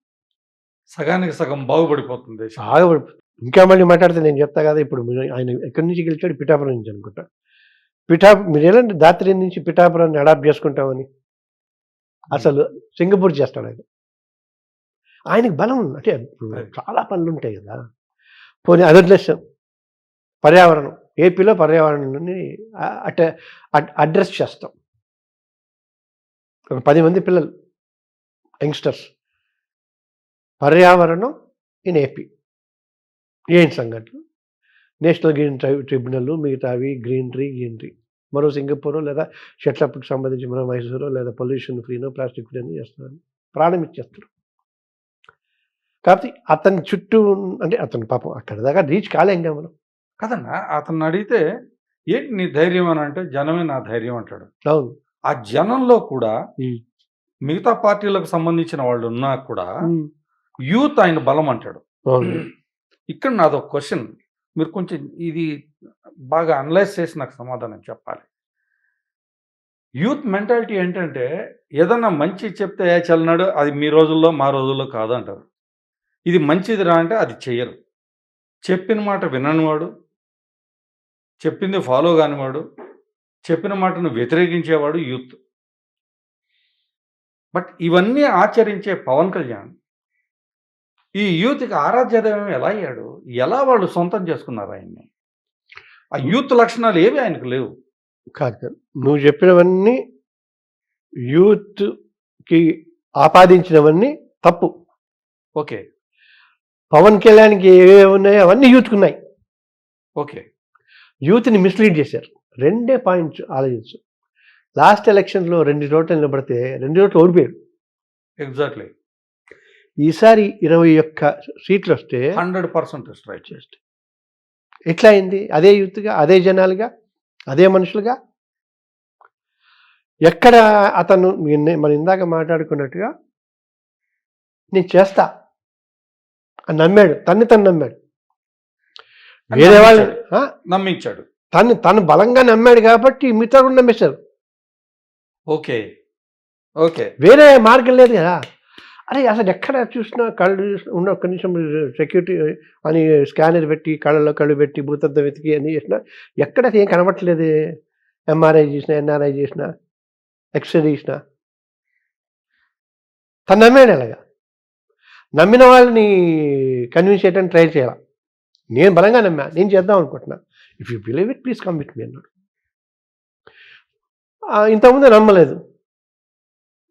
సగానికి సగం బాగుపడిపోతుంది దేశం. ఆగబడిపోతుంది. ఇంకా మళ్ళీ మాట్లాడితే నేను చెప్తా కదా, ఇప్పుడు ఆయన ఎక్కడి నుంచి గెలిచాడు? పిఠాపురం నుంచి అనుకుంటా. మీరు ఎలాంటి దాత్రి నుంచి పిఠాపురాన్ని అడాప్ట్ చేసుకుంటామని, అసలు సింగపూర్ చేస్తాడు ఆయన. ఆయనకి బలం, అంటే చాలా పనులు ఉంటాయి కదా. పోనీ అదర్లెస్ పర్యావరణం, ఏపీలో పర్యావరణాన్ని అడ్రస్ చేస్తాం. ఒక 10 మంది పిల్లలు, యంగ్స్టర్స్, పర్యావరణం ఇన్ ఏపీ. ఏం సంఘటనలు? నేషనల్ గ్రీన్ ట్రిబ్యునల్, మిగతావి గ్రీనరీ. మరో సింగపూర్ లేదా షెట్లప్కి సంబంధించి మరో మైసూరు, లేదా పొల్యూషన్ ఫ్రీనో ప్లాస్టిక్ ఫ్రీ అని చేస్తున్నారు, ప్రాణం ఇచ్చేస్తారు. కాబట్టి అతని చుట్టూ, అంటే అతను పాపం అక్కడ దాకా రీచ్ కాలేంగా మనం. కదన్నా, అతన్ని అడిగితే ఏంటి నీ ధైర్యం అని అంటే, జనమే నా ధైర్యం అంటాడు. అవును. ఆ జనంలో కూడా మిగతా పార్టీలకు సంబంధించిన వాళ్ళు ఉన్నా కూడా యూత్ ఆయన బలం అంటాడు. ఇక్కడ నాది ఒక క్వశ్చన్, మీరు కొంచెం ఇది బాగా అనలైజ్ చేసి నాకు సమాధానం చెప్పాలి. యూత్ మెంటాలిటీ ఏంటంటే, ఏదన్నా మంచి చెప్తే చల్లనాడు, అది మీ రోజుల్లో మా రోజుల్లో కాదు అంటారు. ఇది మంచిది రా అంటే అది చెయ్యరు. చెప్పిన మాట విననివాడు, చెప్పింది ఫాలో కానివాడు, చెప్పిన మాటను వ్యతిరేకించేవాడు యూత్. బట్ ఇవన్నీ ఆచరించే పవన్ కళ్యాణ్ ఈ యూత్కి ఆరాధ్య దైవం ఎలా అయ్యాడు? ఎలా వాళ్ళు సొంతం చేసుకున్నారు ఆయన్ని? ఆ యూత్ లక్షణాలు ఏవి ఆయనకు లేవు. కాదు, నువ్వు చెప్పినవన్నీ యూత్కి ఆపాదించినవన్నీ తప్పు. ఓకే. పవన్ కళ్యాణ్కి ఏవేవి ఉన్నాయో అవన్నీ యూత్కి ఉన్నాయి. ఓకే. యూత్ని మిస్లీడ్ చేశారు. 2 పాయింట్స్ ఆలోచించు. లాస్ట్ ఎలక్షన్లో 2 చోట్ల నిలబడితే 2 చోట్ల ఓడిపోయారు. ఎగ్జాక్ట్లీ. ఈసారి 21 సీట్లు వస్తే 100% స్ట్రైక్ చేస్తే ఎట్లా అయింది? అదే యూత్గా, అదే జనాలుగా, అదే మనుషులుగా. ఎక్కడ అతను మనం ఇందాక మాట్లాడుకున్నట్టుగా నేను చేస్తా అని నమ్మాడు, తను నమ్మాడు. వేరే వాళ్ళు నమ్మించాడు. తను బలంగా నమ్మాడు కాబట్టి మిగతా కూడా నమ్మేశారు. ఓకే. ఓకే. వేరే మార్గం లేదు కదా. అరే అసలు ఎక్కడ చూసినా కళ్ళు ఉన్న ఒక్క నిమిషం సెక్యూరిటీ అని స్కానర్ పెట్టి, కళ్ళు పెట్టి, భూతద్దం వెతికి అన్నీ చేసినా ఎక్కడ ఏం కనబట్టలేదు. ఎంఆర్ఐ చేసినా, ఎన్ఆర్ఐ చేసినా, ఎక్స్రే చేసినా. తను నమ్మాడు. అలాగా నమ్మిన వాళ్ళని కన్విన్స్ చేయడానికి ట్రై చేయాలి. నేను బలంగా నమ్మా, నేను చేద్దాం అనుకుంటున్నా. If you believe it please come with me అన్నాడు. ఇంతకుముందే నమ్మలేదు,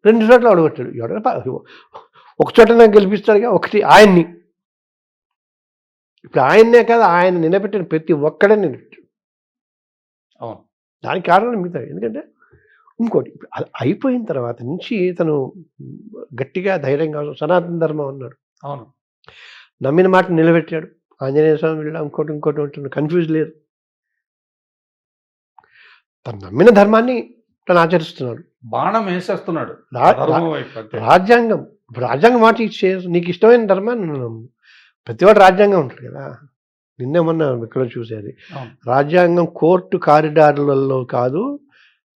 2 చోట్ల అడగొట్టాడు. ఒక చోట నాకు గెలిపిస్తాడుగా, ఒకటి ఆయన్ని. ఇప్పుడు ఆయన్నే కాదు, ఆయన నిలబెట్టిన ప్రతి ఒక్కడే నిలబెట్టాడు. అవును. దానికి కారణం మిగతా. ఎందుకంటే ఇంకోటి ఇప్పుడు అది అయిపోయిన తర్వాత నుంచి తను గట్టిగా ధైర్యంగా సనాతన ధర్మం అన్నాడు. అవును. నమ్మిన మాట నిలబెట్టాడు. ఆంజనేయ స్వామి వెళ్ళా ఇంకోటి ఉంటుంది. కన్‌ఫ్యూజ్ లేదు. తను నమ్మిన ధర్మాన్ని తను ఆచరిస్తున్నాడు. బాణం యేసేస్తున్నాడు. రా రా ధర్మం వైపు అంతే. రాజ్యాంగం ఇప్పుడు రాజ్యాంగం మాట ఇచ్చేసి నీకు ఇష్టమైన ధర్మాన్ని నువ్వు నమ్ము. ప్రతివాడు రాజ్యాంగం ఉంటుంది కదా! నిన్నే మొన్న ఎక్కడో చూసేది. అవును. రాజ్యాంగం కోర్టు కారిడార్‌లలో కాదు.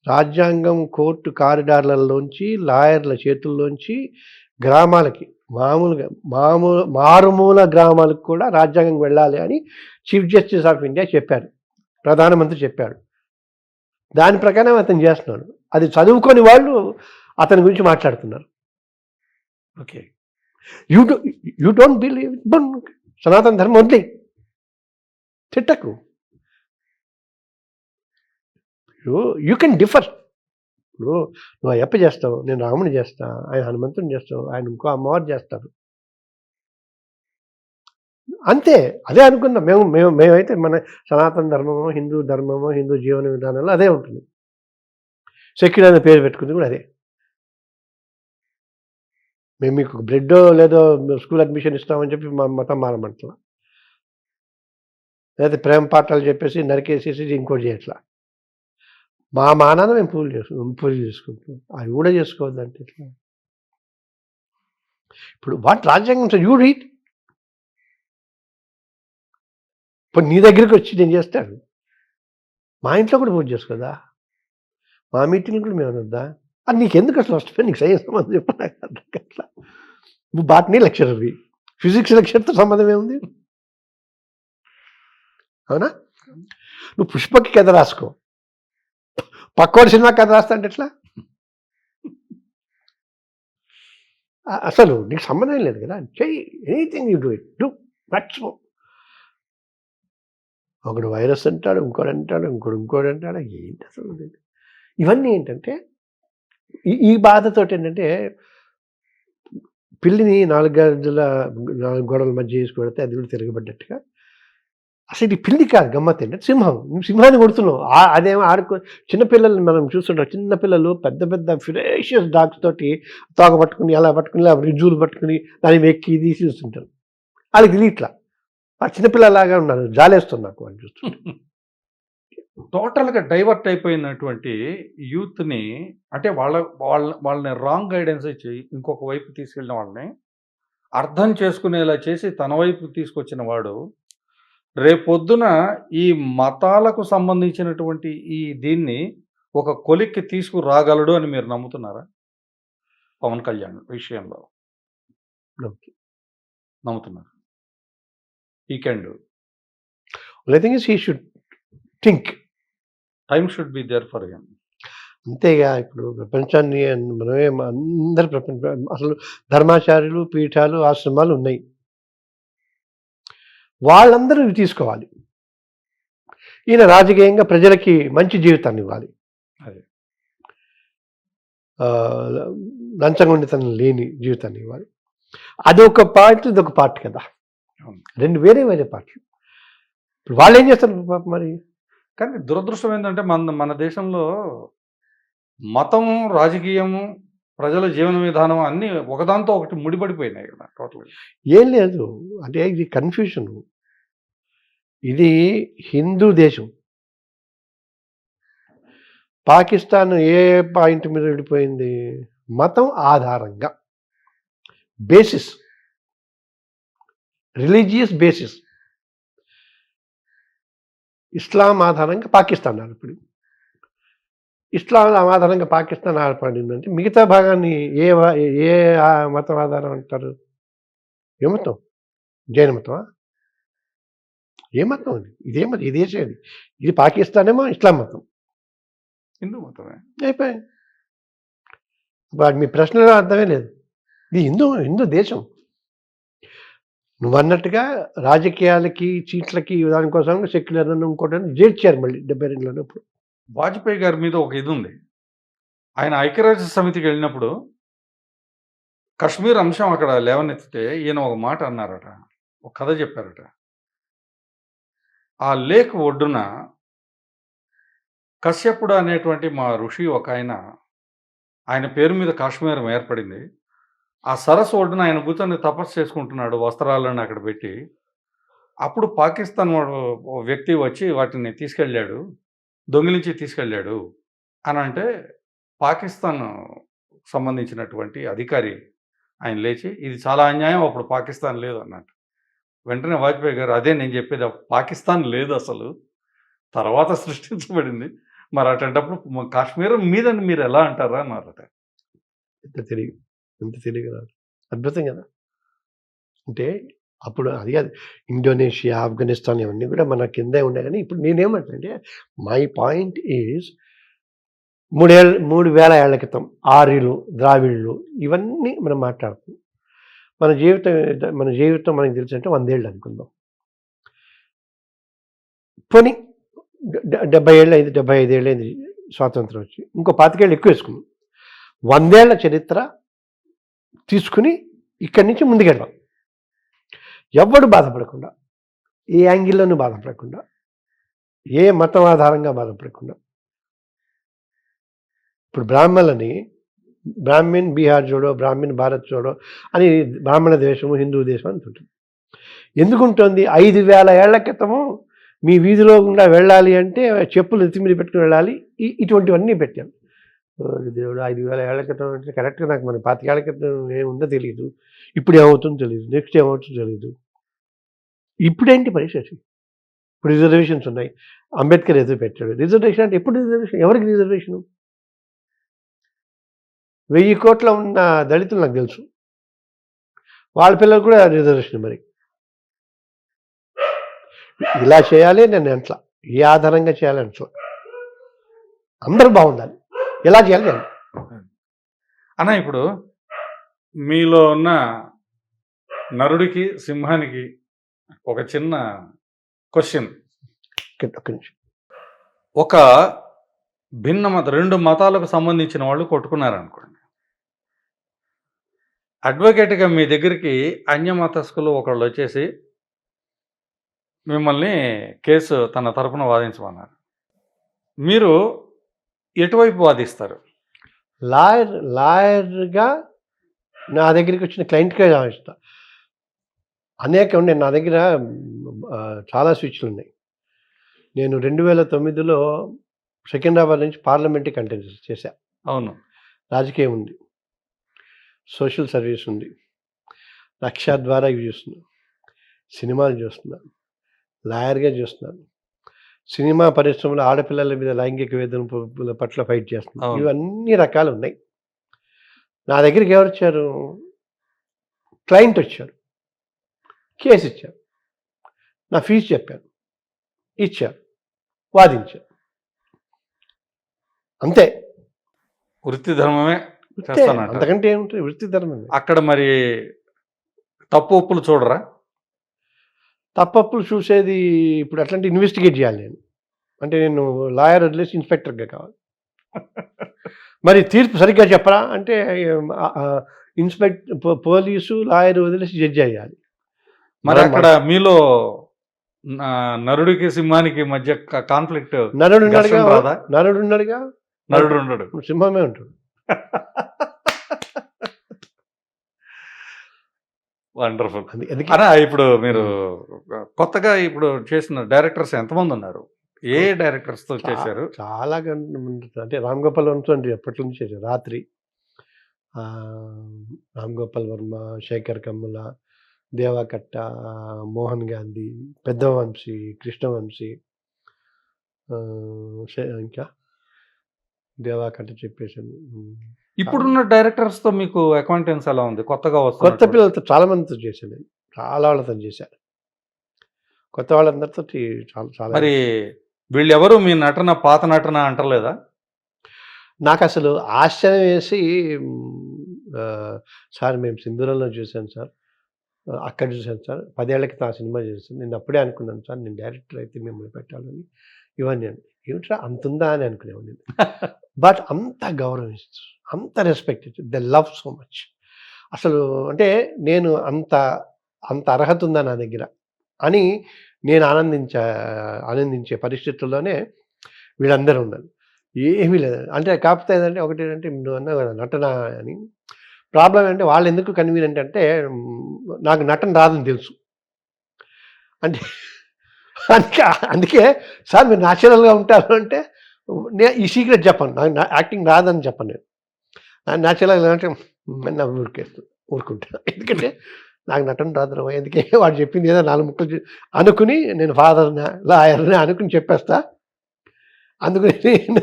రాజ్యాంగం కోర్టు కారిడార్‌లలోంచి, లాయర్ల చేతుల్లోంచి గ్రామాలకి మారుమూల గ్రామాలకు కూడా రాజ్యాంగం వెళ్ళాలి అని చీఫ్ జస్టిస్ ఆఫ్ ఇండియా చెప్పారు. ప్రధానమంత్రి చెప్పాడు. దాని ప్రకారం అతను చేస్తున్నాడు. అది చదువుకోని వాళ్ళు అతని గురించి మాట్లాడుతున్నారు. Okay. You don't believe Sanatana Dharma వదిలేయి. తిట్టకు. You can differ. ఇప్పుడు నువ్వు అయ్యప్ప చేస్తావు, నేను రాముని చేస్తా, ఆయన హనుమంతుని చేస్తావు, ఆయన ఇంకో అమ్మవారు చేస్తారు. అంతే. అదే అనుకుందాం. మేమైతే మన సనాతన ధర్మమో, హిందూ ధర్మమో, హిందూ జీవన విధానంలో అదే ఉంటుంది. సెక్యులర్ అనే పేరు పెట్టుకుంది కూడా అదే. మేము మీకు బ్రెడ్డో లేదో స్కూల్ అడ్మిషన్ ఇస్తామని చెప్పి మా మతం మారమంటలా. లేదా ప్రేమ పాఠాలు చెప్పేసి నరికేసేసి ఇంకోటి చేయట్లా. మా మానాన మేము పూజ చేసుకుంటాం. అవి కూడా చేసుకోవద్దంటే ఎట్లా? ఇప్పుడు వాట్ రాజ్యాంగం యూ రీడ్. ఇప్పుడు నీ దగ్గరికి వచ్చి నేను చేస్తాడు. మా ఇంట్లో కూడా పూజ చేసుకోదా? మా మీటింగ్లు కూడా మేము అనొద్దా? అది నీకెందుకు అసలు వస్తుంది? నీకు సైన్స్ సంబంధం చెప్పు. నాకు అర్థం కావట్లా. నువ్వు బాటనీ లెక్చరర్వి. ఫిజిక్స్ లెక్చర్తో సంబంధం ఏముంది? అవునా? నువ్వు పుష్పకి కథ రాసుకో. పక్కోడి సినిమా కథ రాస్తా అంటే ఎట్లా? అసలు నీకు సంబంధం లేదు కదా. చెయ్యి. Anything you do it. Do maximum. ఒకడు వైరస్ అంటాడు, ఇంకోటి అంటాడు, ఇంకోటి అంటాడు. ఏంటి అసలు ఇవన్నీ ఏంటంటే ఈ బాధతోటి ఏంటంటే పిల్లిని 4 గోడల మధ్య వేసి కొడితే అది కూడా తిరగబడ్డట్టుగా అసలు ఇది పిల్లి కాదు గమ్మత్ ఏంటంటే సింహం. నువ్వు సింహాన్ని కొడుతున్నావు. అదేమో చిన్నపిల్లల్ని మనం చూస్తుంటాం. చిన్నపిల్లలు పెద్ద పెద్ద ఫిరేషియస్ డాగ్స్ తోటి తోక పట్టుకుని అలా పట్టుకుని రుజువులు పట్టుకుని దాన్ని వెక్కి తీసి చూస్తుంటారు. వాళ్ళకి తెలియట్లా. ఆ చిన్నపిల్లలాగా ఉన్నారు. జాలేస్తుంది నాకు వాళ్ళు చూస్తుంటే. టోటల్‌గా డైవర్ట్ అయిపోయినటువంటి యూత్‌ని అంటే వాళ్ళని రాంగ్ గైడెన్స్ ఇచ్చి ఇంకొక వైపు తీసుకెళ్ళిన వాళ్ళని అర్థం చేసుకునేలా చేసి తన వైపు తీసుకొచ్చిన వాడు రేపొద్దున ఈ మతాలకు సంబంధించినటువంటి దీన్ని ఒక కొలిక్కి తీసుకురాగలడు అని మీరు నమ్ముతున్నారా? పవన్ కళ్యాణ్ విషయంలో నమ్ముతున్నారు. He can do. I think he should think. Time should be there for him. అంతేగా ఇప్పుడు ప్రపంచాన్ని మనమే అందరు అసలు ధర్మాచార్యులు, పీఠాలు, ఆశ్రమాలు ఉన్నాయి. వాళ్ళందరూ ఇవి తీసుకోవాలి. ఈయన రాజకీయంగా ప్రజలకి మంచి జీవితాన్ని ఇవ్వాలి. అదే. లంచగొండితనం లేని జీవితాన్ని ఇవ్వాలి. అదొక పార్ట్, ఇదొక పార్ట్ కదా. రెండు వేరే పార్ట్లు. ఇప్పుడు వాళ్ళు ఏం చేస్తారు పాపం మరి? కానీ దురదృష్టం ఏంటంటే మన దేశంలో మతము, రాజకీయము, ప్రజల జీవన విధానం అన్నీ ఒకదాంతో ఒకటి ముడిపడిపోయినాయి కదా టోటల్‌గా. ఏం లేదు. అంటే ఇది కన్ఫ్యూషన్. ఇది హిందూ దేశం. పాకిస్తాన్ ఏ పాయింట్ మీద విడిపోయింది? మతం ఆధారంగా. బేసిస్. Religious basis. ఇస్లాం ఆధారంగా పాకిస్తాన్ ఆధారపడి. ఇస్లాం ఆధారంగా పాకిస్తాన్ ఆధారపడిందంటే మిగతా భాగాన్ని ఏ మతం ఆధారం అంటారు? ఏ మతం? జైన మతమా? ఏ మతం అది? ఇది దేశం. ఇది పాకిస్తాన్ ఏమో ఇస్లాం మతం. హిందూ మతమే. అయిపోయాయి. మీ ప్రశ్నలో అర్థమే లేదు. ఇది హిందూ దేశం. నువ్వన్నట్టుగా రాజకీయాలకి, చీట్లకి దానికోసం సెక్యులర్ ఇంకోటి చేర్చారు మళ్ళీ 72లో. వాజ్పేయి గారి మీద ఒక ఇది ఉంది. ఆయన ఐక్యరాజ్య సమితికి వెళ్ళినప్పుడు కశ్మీర్ అంశం అక్కడ లేవనెత్తితే ఈయన ఒక మాట అన్నారట. ఒక కథ చెప్పారట. ఆ లేక్ ఒడ్డున కశ్యపుడు అనేటువంటి మా ఋషి ఒకాయన, ఆయన పేరు మీద కాశ్మీరం ఏర్పడింది. ఆ సరస్సు ఒడ్డున ఆయన కూర్చొని తపస్సు చేసుకుంటున్నాడు వస్త్రాలను అక్కడ పెట్టి. అప్పుడు పాకిస్తాన్ వాడు ఓ వ్యక్తి వచ్చి వాటిని తీసుకెళ్ళాడు. దొంగిలించి తీసుకెళ్ళాడు అనంటే, పాకిస్తాన్ సంబంధించినటువంటి అధికారి ఆయన లేచి, "ఇది చాలా అన్యాయం. అప్పుడు పాకిస్తాన్ లేదు" అన్నట్టు. వెంటనే వాజ్పేయి గారు, "అదే నేను చెప్పేది. పాకిస్తాన్ లేదసలు. తర్వాత సృష్టించబడింది. మరి అట్లాంటప్పుడు కాశ్మీరం మీదని మీరెలా అంటారా?" అన్నారట. ఎంత తెలివి రాదు, అద్భుతం కదా. అంటే అప్పుడు అది కాదు, ఇండోనేషియా, ఆఫ్ఘనిస్తాన్ ఇవన్నీ కూడా మన కిందే ఉండే. కానీ ఇప్పుడు నేనేమంటే, మై పాయింట్ ఈజ్ 3,000 ఏళ్ల క్రితం ఆర్యులు, ద్రావిడులు ఇవన్నీ మనం మాట్లాడుతున్నాం. మన జీవితం మనకి తెలిసి అంటే 100 ఏళ్ళు అనుకుందాం. పోనీ 70 ఏళ్ళు అయింది, 75 ఏళ్ళు అయింది స్వాతంత్రం వచ్చి. ఇంకో 25 ఏళ్ళు ఎక్కువ వేసుకున్నాం. 100 ఏళ్ల చరిత్ర తీసుకుని ఇక్కడి నుంచి ముందుకెళ్దాం. ఎవ్వడు బాధపడకుండా, ఏ యాంగిల్లోనూ బాధపడకుండా, ఏ మతం ఆధారంగా బాధపడకుండా. ఇప్పుడు బ్రాహ్మణులని బ్రాహ్మణ్ బీహార్ జోడో, బ్రాహ్మణ్ భారత్ జోడో అని బ్రాహ్మణ దేశము, హిందూ దేశం అని ఉంటుంది. ఎందుకుంటుంది? 5,000 ఏళ్ల క్రితము మీ వీధిలో గుండా వెళ్ళాలి అంటే చెప్పులు ఎత్తి మీద పెట్టుకుని వెళ్ళాలి. ఇటువంటివన్నీ పెట్టాను. దేవుడు 5,000 ఏళ్ల క్రితం అంటే కరెక్ట్గా నాకు మన 25 ఏళ్ల క్రితం ఏముందో తెలియదు, ఇప్పుడు ఏమవుతుందో తెలియదు, నెక్స్ట్ ఏమవుతుందో తెలియదు. ఇప్పుడేంటి పరిస్థితి? ఇప్పుడు రిజర్వేషన్స్ ఉన్నాయి. అంబేద్కర్ ఏదో పెట్టాడు రిజర్వేషన్. అంటే ఎప్పుడు రిజర్వేషన్? ఎవరికి రిజర్వేషను? 1000 కోట్ల ఉన్న దళితులు నాకు తెలుసు, వాళ్ళ పిల్లలు కూడా రిజర్వేషన్. మరి ఇలా చేయాలి నేను అట్లా, ఏ ఆధారంగా చేయాలని చూ, అందరూ బాగుండాలి, ఎలా చేయాలి నేను. అన్న, ఇప్పుడు మీలో ఉన్న నరుడికి, సింహానికి ఒక చిన్న క్వశ్చన్. ఒక్క నిమిషం. ఒక భిన్న మత 2 మతాలకు సంబంధించిన వాళ్ళు కొట్టుకున్నారనుకోండి. అడ్వకేట్గా మీ దగ్గరికి అన్యమతస్థులు ఒకళ్ళు వచ్చేసి మిమ్మల్ని కేసు తన తరపున వాదించమన్నారు. మీరు ఎటువైపు వాదిస్తారు? లాయర్గా నా దగ్గరికి వచ్చిన క్లయింట్కే ఇస్తా. అనేక ఉన్నాయి నా దగ్గర. చాలా స్విచ్లు ఉన్నాయి. నేను 2009లో సికింద్రాబాద్ నుంచి పార్లమెంటరీ కంటెస్ట్ చేశా. అవును. రాజకీయం ఉంది, సోషల్ సర్వీస్ ఉంది, రక్షా ద్వారా ఇవి చూస్తున్నాను, సినిమాలు చూస్తున్నాను, లాయర్గా చూస్తున్నాను, సినిమా పరిశ్రమలో ఆడపిల్లల మీద లైంగిక వేదన పట్ల ఫైట్ చేస్తున్నాను. ఇవన్నీ రకాలు ఉన్నాయి. నా దగ్గరికి ఎవరు వచ్చారు? క్లయింట్ వచ్చారు, కేసు ఇచ్చారు, నా ఫీజు చెప్పాను, ఇచ్చారు, వాదించారు, అంతే. వృత్తి ధర్మమే అంతే, చేస్తానంటారు. అంతకంటే ఏముంటుంది? వృత్తి ధర్మమే. అక్కడ మరి తప్పు ఒప్పులు చూడరా? తప్పప్పులు చూసేది ఇప్పుడు అట్లాంటి ఇన్వెస్టిగేట్ చేయాలి నేను. అంటే నేను లాయర్ వదిలేసి ఇన్స్పెక్టర్గా కావాలి. మరి తీర్పు సరిగ్గా చెప్పరా అంటే పోలీసు లాయర్ వదిలేసి జడ్జి అయ్యాలి. మరి అక్కడ మీలో నరుడికి, సింహానికి మధ్య కాన్ఫ్లిక్ట్ నరుడు ఉన్నాడుగా, రాదా? నరుడు ఉన్నాడుగా, నరుడు ఉండడు, సింహమే ఉంటాడు. వండర్ఫుల్. అందుకే అన్నా, ఇప్పుడు మీరు కొత్తగా ఇప్పుడు చేసిన డైరెక్టర్స్ ఎంతమంది ఉన్నారు? ఏ డైరెక్టర్స్ తో చేశారు? చాలా అంటే రామ్ గోపాల్ వర్మ అంటే ఎప్పటి నుంచి చేశారు. రాత్రి, రామ్ గోపాల్ వర్మ, శేఖర్ కమ్ముల, దేవాకట్ట, మోహన్ గాంధీ, పెద్దవంశీ, కృష్ణవంశీ, ఇంకా దేవాకట్ట చెప్పేసాను. ఇప్పుడున్న డైరెక్టర్స్ తో మీకు అక్వైంటెన్స్ ఎలా ఉంది? కొత్తగా కొత్త వస్తున్న పిల్లలతో చాలా మందితో చేశాను నేను, చాలా వాళ్ళతో చేశాను. కొత్త వాళ్ళందరితో చాలా చాలా. మరి వీళ్ళెవరు మీ నటన, పాత నటన అంటలేదా? నాకు అసలు ఆశ్చర్యం వేసి, సార్ మేము సింధూరంలో చూశాను సార్, అక్కడ చూశాను సార్, 10 ఏళ్ల క్రితం ఆ సినిమా చేశాను, నేను అప్పుడే అనుకున్నాను సార్ నేను డైరెక్టర్ అయితే మిమ్మల్ని పెట్టాలని. ఇవన్నీ ఏమిట్రా అంతుందా అని అనుకునేవాడు నేను. బట్ అంత గౌరవం ఇస్తారు, అంత రెస్పెక్ట్ ఇస్తారు, దే లవ్ సో మచ్. అసలు అంటే నేను అంత అర్హత ఉందా నా దగ్గర అని నేను ఆనందించే పరిస్థితుల్లోనే వీళ్ళందరూ ఉన్నారు. ఏమీ లేదు. అంటే కాకపోతే ఏంటంటే ఒకటి ఏంటంటే నువ్వు అన్నావు కదా నటన అని. ప్రాబ్లమ్ ఏంటంటే వాళ్ళు ఎందుకు కన్వీనియంట్ అంటే నాకు నటన రాదని తెలుసు. అంటే అందుకే అందుకే సార్ మీరు న్యాచురల్‌గా ఉంటారు అంటే ఈ సీక్రెట్ చెప్పను. నాకు యాక్టింగ్ రాదని చెప్పను నేను. న్యాచురల్‌గా అంటే నవ్వి ఊరుకుంటా. ఎందుకంటే నాకు నటన రాదురా ఎందుకే వాడు చెప్పింది ఏదో 4 ముక్కలు అనుకుని నేను ఫాదర్‌నా, లాయర్‌నా అనుకుని చెప్పేస్తా. అందుకని నేను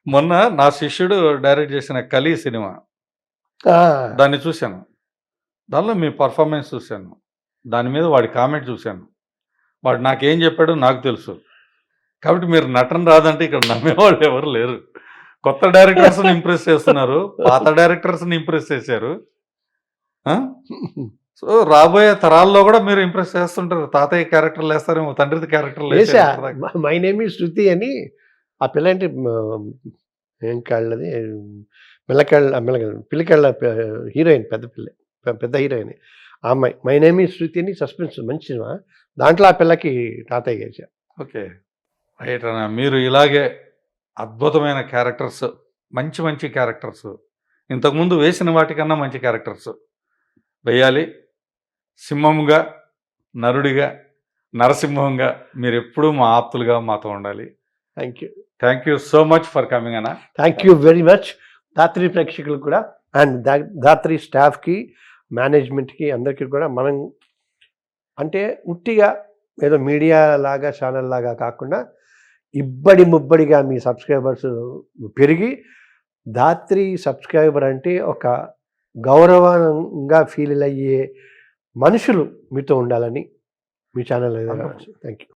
మొన్న నా శిష్యుడు డైరెక్ట్ చేసిన 'కలి' సినిమా. ఆ! దాన్ని చూశాను. దానిలో మీ పర్ఫార్మెన్స్ చూశాను. దాని మీద వాడి కామెంట్ చూశాను. వాడు నాకేం చెప్పాడో నాకు తెలుసు. కాబట్టి మీరు నటన రాదంటే ఇక్కడ నమ్మేవాళ్ళు ఎవరు లేరు. కొత్త డైరెక్టర్స్‌ని ఇంప్రెస్ చేస్తున్నారు. పాత డైరెక్టర్స్‌ని ఇంప్రెస్ చేశారు. ఆ! సో, రాబోయే తరాల్లో కూడా మీరు ఇంప్రెస్ చేస్తుంటారు. తాతయ్య క్యారెక్టర్‌లు ఏస్తారేమో, తండ్రిది క్యారెక్టర్‌లు వేసా. ఏసారు. మై నేమ్ ఈజ్ శృతి అని ఆ పిల్ల ఏంటి ఏం కాళ్ళది పిల్లకాళ్ళ హీరోయిన్ పెద్ద పిల్ల. పెద్ద హీరోయిన్. ఆ అమ్మాయి. మై నేమ్ ఈజ్ శృతి అని సస్పెన్స్ మంచి సినిమా. దాంట్లో ఆ పిల్లకి తాతయ్య చేశా. ఓకే. రైట్ అన్న. మీరు ఇలాగే అద్భుతమైన క్యారెక్టర్స్, మంచి మంచి క్యారెక్టర్స్, ఇంతకుముందు వేసిన వాటికన్నా మంచి క్యారెక్టర్స్ వేయాలి. సింహంగా, నరుడిగా, నరసింహంగా మీరెప్పుడూ మా ఆప్తులుగా మాతో ఉండాలి. Thank you. Thank you so much for coming అన్న. Thank you very much. Dhatri ప్రేక్షకులకు కూడా అండ్ ధాత్రి స్టాఫ్‌కి, మేనేజ్మెంట్‌కి అందరికీ కూడా మనం అంటే ఉట్టిగా ఏదో మీడియా లాగా, ఛానల్ లాగా కాకుండా ఇబ్బడి ముబ్బడిగా మీ సబ్స్క్రైబర్స్ పెరిగి ధాత్రి సబ్స్క్రైబర్ అంటే ఒక గౌరవంగా ఫీల్ అయ్యే మనుషులు మీతో ఉండాలని మీ ఛానల్ థ్యాంక్ యూ.